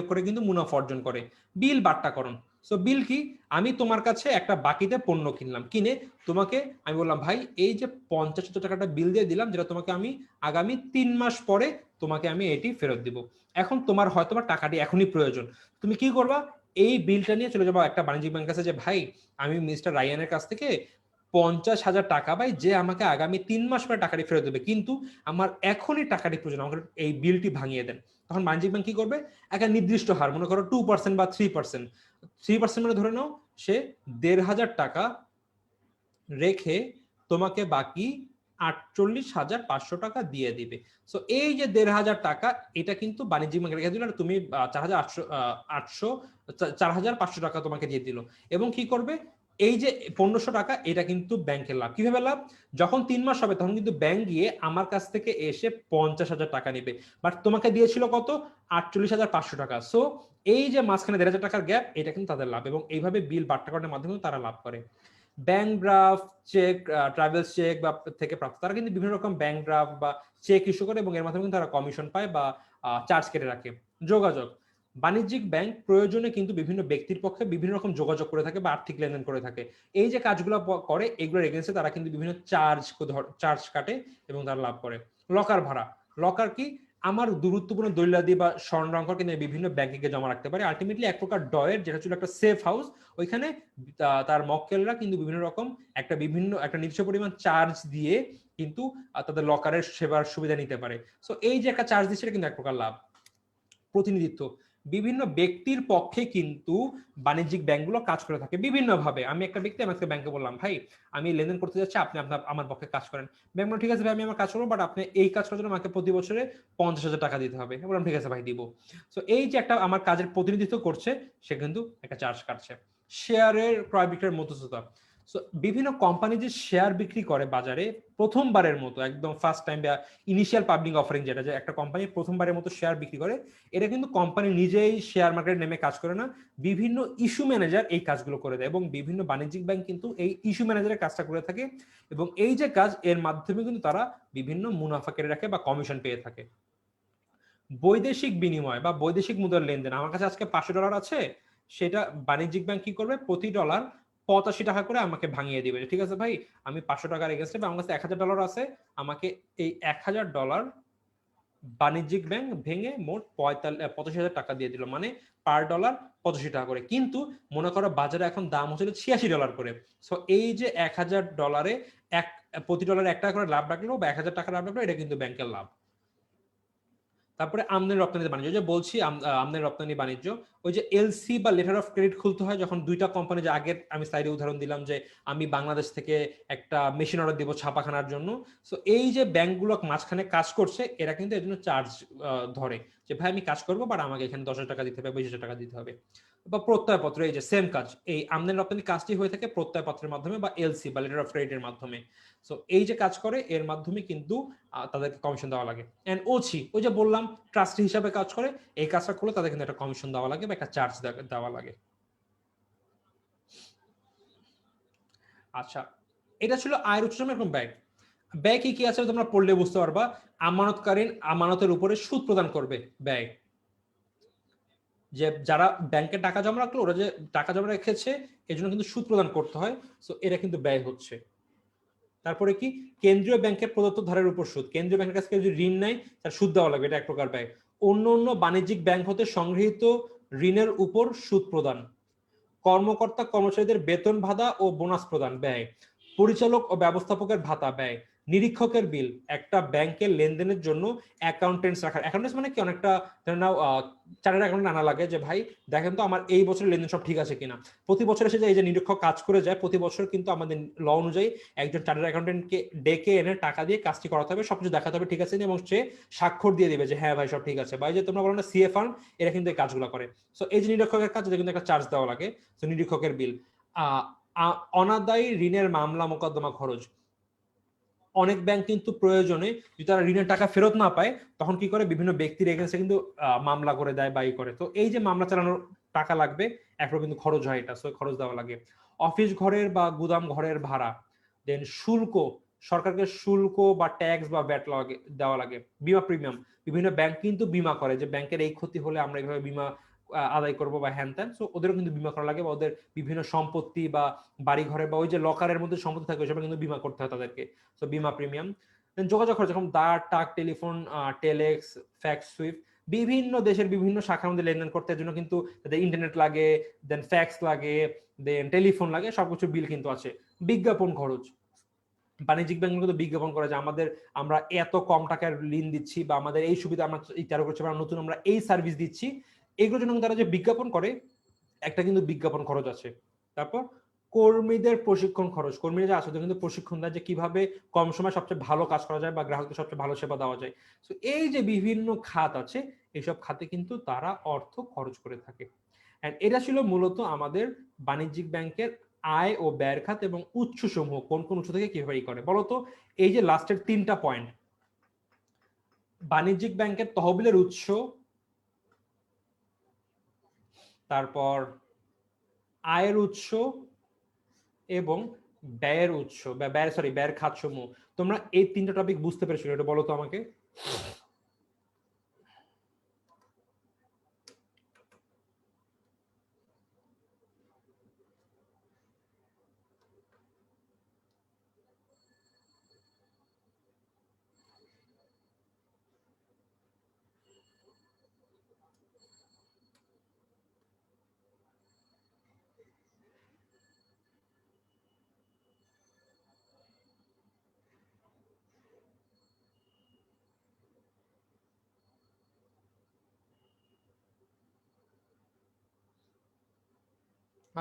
করে কিন্তু মুনাফা অর্জন করে। বিল বাট্টাকরণ, সো বিল কি? আমি তোমার কাছে একটা বাকিতে পণ্য কিনলাম, কিনে তোমাকে আমি বললাম ভাই এই যে 50,000 টাকাটা বিল দিয়ে দিলাম, যেটা তোমাকে আমি আগামী 3 মাস পরে তোমাকে আমি এটি ফেরত দিব। এখন তোমার হয়তো বা টাকাটি এখনই প্রয়োজন, তুমি কি করবা? এই বিলটা নিয়ে চলে যাবো একটা বাণিজ্যিক ব্যাংকের কাছে, যে ভাই আমি মিস্টার রায়ানের কাছ থেকে 50,000 টাকা পাই, যে আমাকে আগামী 3 মাস পরে টাকাটি ফেরত দেবে, কিন্তু আমার এখনই টাকাটি প্রয়োজন, আমাকে এই বিলটি ভাঙিয়ে দেন। তখন বাণিজ্যিক ব্যাংক কি করবে? একটা নির্দিষ্ট হার, মনে করো 2% বা 3%, 3% মানে ধরে নাও সে 1,500 টাকা রেখে তোমাকে বাকি 48,500 টাকা দিয়ে দিবে। সো এই যে 1,500 টাকা, এটা কিন্তু বাণিজ্যিক ব্যাংকে রেখে দিল, আর তুমি 4,500 টাকা তোমাকে দিয়ে দিল। এবং কি করবে? এই যে 1,500 টাকা, এটা কিন্তু ব্যাংকের লাভ। কিভাবে লাভ? যখন 3 মাস হবে, তখন কিন্তু ব্যাংক গিয়ে আমার কাছ থেকে এসে 50,000 টাকা নেবে, বাট তোমাকে দিয়েছিল কত? 48,500 টাকা। সো এই যে মাঝখানে 1,500 টাকার গ্যাপ, এটা কিন্তু তাদের লাভ, এবং এইভাবে বিল বাট্টাকরণের মাধ্যমে তারা লাভ করে। Bank draft, cheque, travels cheque বা থেকে প্রাপ্ত, তারা কিন্তু বিভিন্ন রকম ব্যাংক ড্রাফট বা চেক ইস্যু করে, এবং এর মাধ্যমে কিন্তু তারা কমিশন পায় বা চার্জ কেটে রাখে। যোগাযোগ, বাণিজ্যিক ব্যাংক প্রয়োজনে কিন্তু বিভিন্ন ব্যক্তির পক্ষে বিভিন্ন রকম যোগাযোগ করে থাকে বা আর্থিক লেনদেন করে থাকে। এই যে কাজগুলো করে এগুলোর এগেইনস্টে তারা কিন্তু বিভিন্ন চার্জ কাটে এবং তারা লাভ করে। লকার ভাড়া, লকার কি, আমার গুরুত্বপূর্ণ দলিলাদি বা স্বর্ণাঙ্কর কিন্তু বিভিন্ন ব্যাংকে গিয়ে জমা রাখতে পারে। আলটিমেটলি এক প্রকার ডয়ের, যেটা ছিল একটা সেফ হাউস, ওইখানে তার মক্কেলরা কিন্তু বিভিন্ন রকম একটা নির্দিষ্ট পরিমাণ চার্জ দিয়ে কিন্তু তাদের লকারের সেবার সুবিধা নিতে পারে। সো এই যে একটা চার্জ দিচ্ছে, এটা কিন্তু এক প্রকার লাভ। প্রতিনিধিত্ব, বিভিন্ন ব্যক্তির পক্ষে কিন্তু বাণিজ্যিক ব্যাংকগুলো কাজ করে থাকে বিভিন্নভাবে। আমি একটা ব্যক্তি, আমি একটা ব্যাংকে বললাম, ভাই আমি লেনদেন করতে যাচ্ছি, আপনি আপনার আমার পক্ষে কাজ করেন। ব্যাংক বলল, ঠিক আছে ভাই, আমি আমার কাজ করবো, বাট আপনি এই কাজ করার জন্য আমাকে প্রতি বছরে 50,000 টাকা দিতে হবে। বললাম ঠিক আছে ভাই, দিব। সো এই যে একটা আমার কাজের প্রতিনিধিত্ব করছে, সে কিন্তু একটা চার্জ কাটছে। শেয়ারের ক্রয় বিক্রয়ের মধ্যস্থতা, সো বিভিন্ন কোম্পানি যে শেয়ার বিক্রি করে বাজারে প্রথমবারের মতো, একদম ফার্স্ট টাইম বা ইনিশিয়াল পাবলিক অফারিং, যেটা যে একটা কোম্পানি প্রথমবারের মতো শেয়ার বিক্রি করে, এটা কিন্তু কোম্পানি নিজেই শেয়ার মার্কেটে নেমে কাজ করে না, বিভিন্ন ইস্যু ম্যানেজার এই কাজগুলো করে দেয় এবং বিভিন্ন বাণিজ্যিক ব্যাংক কিন্তু এই ইস্যু ম্যানেজারের কাজটা করে থাকে এবং এই যে কাজ, এর মাধ্যমে কিন্তু তারা বিভিন্ন মুনাফা কেটে রাখে বা কমিশন পেয়ে থাকে। বৈদেশিক বিনিময় বা বৈদেশিক মুদ্রার লেনদেন, আমার কাছে আজকে $500 আছে, সেটা বাণিজ্যিক ব্যাংক কি করবে, প্রতি ডলার 85 টাকা করে আমাকে ভাঙিয়ে দিবে। ঠিক আছে ভাই, আমি $500 এগেইনস্টে, আমার কাছে $1,000 আছে, আমাকে এই $1,000 বাণিজ্যিক ব্যাংক ভেঙে মোট 85,000 টাকা দিয়ে দিল, মানে পার ডলার 85 টাকা করে। কিন্তু মনে করো বাজারে এখন দাম হচ্ছে $86 করে। সো এই যে $1,000 প্রতি ডলারে 1 টাকা করে লাভ রাখলো বা 1,000 টাকা লাভ রাখলো, এটা কিন্তু ব্যাংকের লাভ। তারপরে আমদানি রপ্তানি বাণিজ্য, যে বলছি আমদানি রপ্তানি বাণিজ্য, ওই যে এলসি বা লেটার অফ ক্রেডিট খুলতে হয় যখন দুইটা কোম্পানি, যে আগের আমি স্লাইডে উদাহরণ দিলাম যে আমি বাংলাদেশ থেকে একটা মেশিন অর্ডার দিব ছাপাখানার জন্য। সো এই যে ব্যাংকগুলো মাঝখানে কাজ করছে, এরা কিন্তু এর জন্য চার্জ ধরে যে ভাই আমি কাজ করবো, বাট আমাকে এখানে 10,000 টাকা দিতে হবে, 20,000 টাকা দিতে হবে। বা প্রত্যয়পত্র, এই যে সেম কাজ, এই আমদানি রপ্তানি কাজটি হয়ে থাকে প্রত্যয়পত্রের মাধ্যমে বা এলসি বা লেটার অফ ক্রেডিটের মাধ্যমে। সো এই যে কাজ করে, এর মাধ্যমে কিন্তু তাদেরকে কমিশন দেওয়া লাগে। এন্ড ওসি, ওই যে বললাম ট্রাস্টি হিসাবে কাজ করে, এই কাজটা করলে তাদের কিন্তু একটা কমিশন দেওয়া লাগে বা একটা চার্জ দেওয়া লাগে। আচ্ছা, এটা ছিল আয়ের উৎস এবং ব্যয়। ব্যয় কি কি আছে তোমরা পড়লে বুঝতে পারবা। আমানতকারীর আমানতের উপরে সুদ প্রদান করবে ব্যয়, যে যারা ব্যাংকে টাকা জমা রাখলো, ওরা যে টাকা জমা রেখেছে এই জন্য কিন্তু সুদ প্রদান করতে হয়। সো এটা কিন্তু ব্যয় হচ্ছে। তারপরে কি, কেন্দ্রীয় ব্যাংকের প্রদত্ত ধারের উপর সুদ, কেন্দ্রীয় ব্যাংকের কাছ থেকে যদি ঋণ নেয় তার সুদ দেওয়া লাগবে, এটা এক প্রকার ব্যয়। অন্য অন্য বাণিজ্যিক ব্যাংক হতে সংগৃহীত ঋণের উপর সুদ প্রদান। কর্মকর্তা কর্মচারীদের বেতন ভাতা ও বোনাস প্রদান ব্যয়। পরিচালক ও ব্যবস্থাপকের ভাতা ব্যয়। নিরীক্ষকের বিল, একটা ব্যাংকের লেনদেনের জন্য অ্যাকাউন্টেন্টস রাখার, অ্যাকাউন্টেন্টস মানে কি, অনেকটা ধরে নাও চার্টার্ড অ্যাকাউন্টেন্ট আনা লাগে, যে ভাই দেখেন তো আমার এই বছরের লেনদেন সব ঠিক আছে কিনা। প্রতি বছর এসে যে এই যে নিরীক্ষক কাজ করে যায়, প্রতি বছর কিন্তু আমাদের ল অনুযায়ী একজন চার্টার্ড অ্যাকাউন্টেন্টকে ডেকে এনে টাকা দিয়ে কাজটি করাতে হবে, সবকিছু দেখাতে হবে ঠিক আছে, এবং সে স্বাক্ষর দিয়ে দিবে যে হ্যাঁ ভাই সব ঠিক আছে। বা এই যে তোমরা বলো না সিএ ফার্ম, এরা কিন্তু এই কাজগুলো করে। সো এই যে নিরীক্ষকের কাজ, এটা কিন্তু একটা চার্জ দেওয়া লাগে। তো নিরীক্ষকের বিল। অনাদায়ী ঋণের মামলা মোকদ্দমা খরচ, অনেক ব্যাংক কিন্তু প্রয়োজনে যদি তারা ঋণের টাকা ফেরত না পায়, তখন কি করে, বিভিন্ন ব্যক্তির এগেন্সে কিন্তু মামলা করে দেয় বা করে। তো এই যে মামলা চালানোর টাকা লাগবে, একবার কিন্তু খরচ হয়, এটা সো খরচ দেওয়া লাগে। অফিস ঘরের বা গুদাম ঘরের ভাড়া, দেন শুল্ক, সরকারকে শুল্ক বা ট্যাক্স বা ভ্যাট দেওয়া লাগে। বিমা প্রিমিয়াম, বিভিন্ন ব্যাংক কিন্তু বিমা করে, যে ব্যাংকের এই ক্ষতি হলে আমরা এইভাবে বিমা আদায় করবো বা হ্যান ত্যান। সো ওদেরও কিন্তু বিমা করা লাগে, বা ওদের বিভিন্ন সম্পত্তি বা বাড়ি ঘরে বা ওই যে লকারের মধ্যে সম্পত্তি থাকে, ওইসব কিন্তু বিমা করতে হয় তাদেরকে। সো বিমা প্রিমিয়াম। দেন যোগাযোগ খরচ, যেমন দাঁড় টাক টেলিফোন টেলেক্স ফ্যাক্স সুইফট, বিভিন্ন দেশের বিভিন্ন শাখার মধ্যে লেনদেন করতে জন্য কিন্তু তাদের ইন্টারনেট লাগে, দেন ফ্যাক্স লাগে, দেন টেলিফোন লাগে, সবকিছু বিল কিন্তু আছে। বিজ্ঞাপন খরচ, বাণিজ্যিক ব্যাংকগুলো তো বিজ্ঞাপন করে যে আমরা এত কম টাকার ঋণ দিচ্ছি, বা আমাদের এই সুবিধা আমরা চালু করছি, আমরা নতুন আমরা এই সার্ভিস দিচ্ছি, এগুলোর জন্য তারা যে বিজ্ঞাপন করে, একটা কিন্তু বিজ্ঞাপন খরচ আছে। তারপর কর্মীদের প্রশিক্ষণ খরচ, কর্মীরা যে আছে কিন্তু প্রশিক্ষণ দেয় যে কিভাবে কম সময় সবচেয়ে ভালো কাজ করা যায় বা গ্রাহকদের সবচেয়ে ভালো সেবা দেওয়া যায়। তো এই যে বিভিন্ন খাত আছে, এইসব খাতে কিন্তু তারা অর্থ খরচ করে থাকে। এন্ড এটা ছিল মূলত আমাদের বাণিজ্যিক ব্যাংকের আয় ও ব্যয়ের খাত এবং উৎস সমূহ, কোন কোন উৎস থেকে কিভাবে করে বলতো। এই যে লাস্টের 3টা পয়েন্ট, বাণিজ্যিক ব্যাংকের তহবিলের উৎস, তারপর আয়ের উৎস এবং ব্যয়ের উৎস বা ব্যয়ের খাতসমূহ। তোমরা এই 3টা টপিক বুঝতে পেরেছো, এটা বলো তো আমাকে।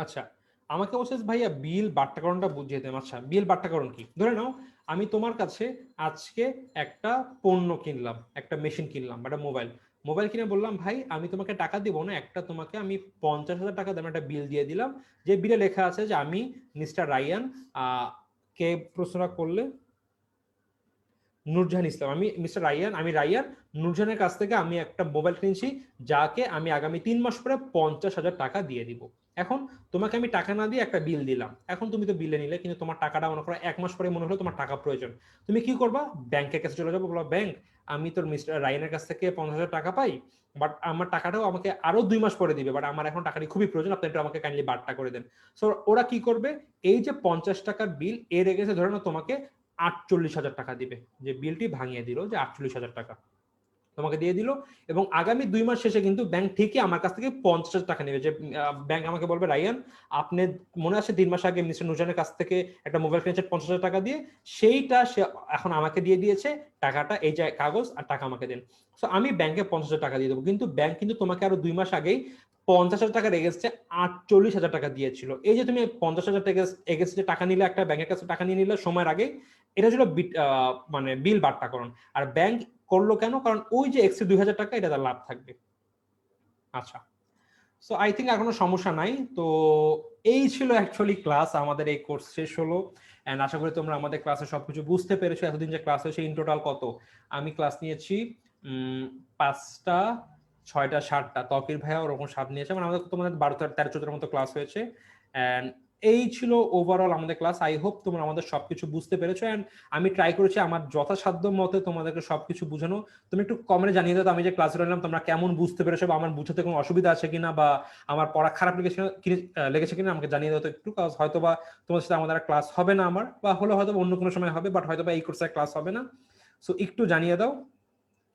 আচ্ছা, আমাকে বলছে ভাইয়া বিল বাট্টাকরণটা বুঝিয়ে দেন। আচ্ছা, বিল বাট্টাকরণ কি? ধরে নাও আমি তোমার কাছে আজকে একটা পণ্য কিনলাম, একটা মেশিন কিনলাম, একটা মোবাইল মোবাইল কিনে বললাম ভাই আমি তোমাকে টাকা দিব না, একটা তোমাকে আমি 50,000 টাকা দামের একটা বিল দিয়ে দিলাম, যে বিলে লেখা আছে যে আমি মিস্টার রায়ান, কে প্রশ্নটা করলে? নূরজাহান ইসলাম। আমি মিস্টার রাইয়ান, আমি রাইয়ান নূরজাহানের কাছ থেকে আমি একটা মোবাইল কিনছি, যাকে আমি আগামী 3 মাস পরে 50,000 টাকা দিয়ে দিব। এখন তোমাকে আমি টাকা না দিয়ে একটা বিল দিলাম, এখন তুমি তো বিলে নিলে, কিন্তু তোমার টাকাটা মনে করো 1 মাস পরে মনে হলো তোমার টাকা প্রয়োজন, তুমি কি করবা? ব্যাংকের কাছে চলে যাবো, বলবো ব্যাংক আমি তোর মিস্টার রাইয়ানের কাছ থেকে 50,000 টাকা পাই, বাট আমার টাকাটাও আমাকে আরো 2 মাস পরে দিবে, বাট আমার এখন টাকাটি খুবই প্রয়োজন, আপনি একটু আমাকে কাইন্ডলি বারটা করে দেন। সো ওরা কি করবে, এই যে 50 টাকার বিল এর এগেছে ধরে নাও তোমাকে 48,000 টাকা দিবে, যে বিলটি ভাঙিয়ে দিল যে 48,000 টাকা তোমাকে দিয়ে দিল, এবং আগামী 2 মাস শেষে কিন্তু ব্যাংক ঠিকই আমার কাছ থেকে 50,000 টাকা নেবে। যে ব্যাংক আমাকে বলবে রাইয়ান আপনি মনে আছে 3 মাস আগে মিস্টার নুরজানের কাছ থেকে একটা মোবাইল কিনেছেন 50,000 টাকা দিয়ে, সেইটা সে এখন আমাকে দিয়ে দিয়েছে, টাকাটা এই যে কাগজ আর টাকা আমাকে দেন। সো আমি ব্যাংকে 50,000 টাকা দিয়ে দেবো, কিন্তু ব্যাংক কিন্তু তোমাকে আরো 2 মাস আগেই 50,000 টাকার এগেন্সটে 48,000 টাকা দিয়েছিল। এই যে তুমি 50,000 টাকা এগেন্সটে টাকা নিলে, একটা ব্যাংকের কাছে টাকা নিয়ে নিলে সময়ের আগে, এটা ছিল মানে বিল বাট্টাকরণ। আর ব্যাংক করলো কেন? কারণ ওই যে এক্সট্রা 2,000 টাকা এটা তার লাভ থাকবে। আচ্ছা, সো আই থিঙ্ক আর কোনো সমস্যা নাই। তো এই ছিল অ্যাকচুয়ালি ক্লাস, আমাদের এই কোর্স শেষ হলো, এন্ড আশা করি তোমরা আমাদের ক্লাসে সবকিছু বুঝতে পেরেছো। এতদিন যে ক্লাস হয়েছে ইন টোটাল কত, আমি ক্লাস নিয়েছি 5টা 6টা 7টা, তকির ভাইয়া ওরকম 7 নিয়েছে, মানে আমাদের তোমাদের 12 13 14টার মতো ক্লাস হয়েছে। এন্ড এই ছিল ওভারঅল আমাদের ক্লাস। আই হোপ তোমরা আমাদের সবকিছু বুঝতে পেরেছো, এন্ড আমি ট্রাই করেছি আমার যথাসাধ্য মতে তোমাদেরকে সবকিছু বোঝানো। তুমি একটু কমেন্টে জানিয়ে দাও আমি যে ক্লাসে নিলাম তোমরা কেমন বুঝতে পেরেছো, বা আমার বুঝতে কোনো অসুবিধা আছে কিনা, বা আমার পড়া খারাপ লেগেছে কিনা আমাকে জানিয়ে দাও তো একটু, কারণ হয়তো বা তোমার সাথে আমাদের ক্লাস হবে না আমার, বা হলে হয়তো অন্য কোনো সময় হবে, বাট হয়তো বা এই কোর্সে ক্লাস হবে না। সো একটু জানিয়ে দাও।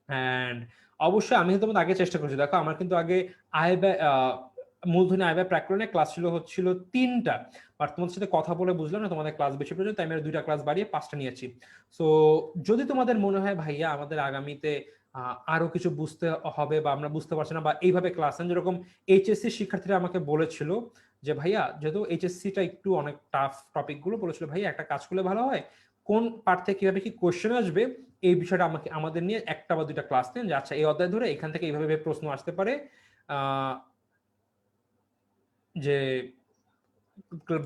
অ্যান্ড অবশ্যই আমি তোমাদের আগে চেষ্টা করছি, দেখো আমার কিন্তু আগে আয় ব্যয় মূলধনী আয় ব্যয় প্রাক্কলনে ক্লাস হচ্ছিল 3টা, বাট তোমাদের সাথে কথা বলে বুঝলাম না তোমাদের ক্লাস বেশি প্রয়োজন, তাই আমি 2টা ক্লাস বাড়িয়ে 5টা নিয়েছি। সো যদি তোমাদের মনে হয় ভাইয়া আমাদের আগামীতে আরো কিছু বুঝতে হবে, বা আমরা বুঝতে পারছি না, বা এইভাবে ক্লাস নেন, যেরকম এইচএসসি শিক্ষার্থীরা আমাকে বলেছিল যে ভাইয়া যেহেতু এইচএসসিটা একটু অনেক টাফ, টপিক গুলো বলেছিল ভাইয়া একটা কাজ করলে ভালো হয়, কোন পার্ট থেকে কিভাবে কি কোশ্চেন আসবে এই বিষয়টা আমাদের নিয়ে 1টা বা 2টা ক্লাস নেন, যে আচ্ছা এই অধ্যায় ধরে এখান থেকে এইভাবে প্রশ্ন আসতে পারে, যে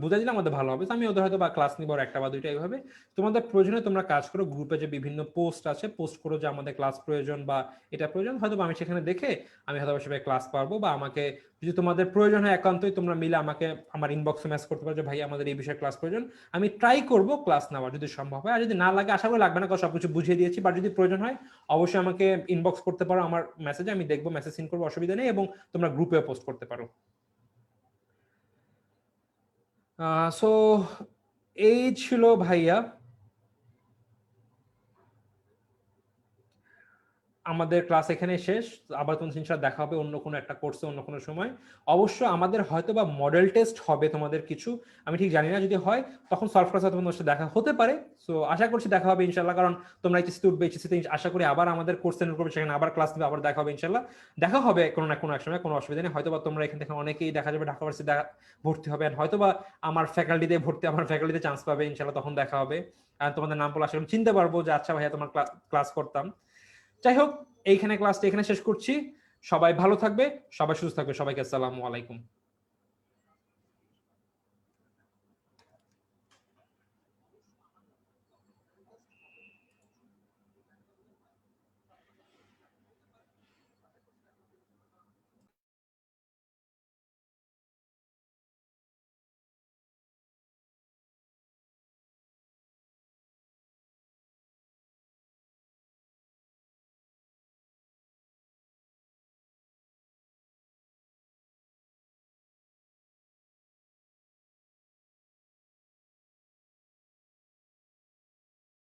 বুঝাই দিলে আমাদের ভালো হবে। আমি ওদের হয়তো বা ক্লাস নিব 1টা বা 2টা এইভাবে। তোমাদের প্রয়োজনে তোমরা কাজ করো, গ্রুপে যে বিভিন্ন পোস্ট আছে পোস্ট করো যে আমাদের ক্লাস প্রয়োজন বা এটা প্রয়োজন, হয়তো আমি সেখানে দেখে আমি হয়তো সেভাবে ক্লাস পারবো, বা আমাকে যদি তোমাদের প্রয়োজন হয় একান্তই তোমরা মিলে আমাকে আমার ইনবক্সে মেসেজ করতে পারো যে ভাই আমাদের এই বিষয়ে ক্লাস প্রয়োজন, আমি ট্রাই করব ক্লাস নেওয়ার যদি সম্ভব হয়। আর যদি না লাগে আশা করি লাগবে না, কারণ সবকিছু বুঝিয়ে দিয়েছি, বা যদি প্রয়োজন হয় অবশ্যই আমাকে ইনবক্স করতে পারো আমার মেসেজে, আমি দেখবো, মেসেজ সিন করবো, অসুবিধা নেই, এবং তোমরা গ্রুপে পোস্ট করতে পারো। সো এই ছিল ভাইয়া আমাদের ক্লাস এখানে শেষ। আবার তোমাদের ইনশাআল্লাহ দেখা হবে অন্য কোনো একটা কোর্সে অন্য কোনো সময়। অবশ্য আমাদের হয়তো বা মডেল টেস্ট হবে তোমাদের কিছু, আমি ঠিক জানি না, যদি হয় তখন সলভ ক্লাসে তোমাদের সাথে দেখা হতে পারে। সো আশা করছি দেখা হবে ইনশাআল্লাহ, কারণ তোমরা এইচএসসি উঠবে, এইচএসসিতে আশা করি আবার আমাদের কোর্স সেন্টার করবে, সেখানে আবার ক্লাস নেবে, আবার দেখা হবে ইনশাআল্লাহ। দেখা হবে কোনো না কোনো এক সময়, কোনো অসুবিধা নেই। হয়তো বা তোমরা এখান থেকে অনেকেই দেখা যাবে ঢাকা ভার্সিটি ভর্তি হবে, হয়তো বা আমার ফ্যাকাল্টিতে চান্স পাবে ইনশাআল্লাহ, তখন দেখা হবে। আর তোমাদের নাম বলে আশা করি চিনতে পারবো যে আচ্ছা ভাইয়া তোমার ক্লাস করতাম। যাই হোক, এইখানে ক্লাসটা এখানে শেষ করছি। সবাই ভালো থাকবে, সবাই সুস্থ থাকবে, সবাইকে আসসালামু আলাইকুম।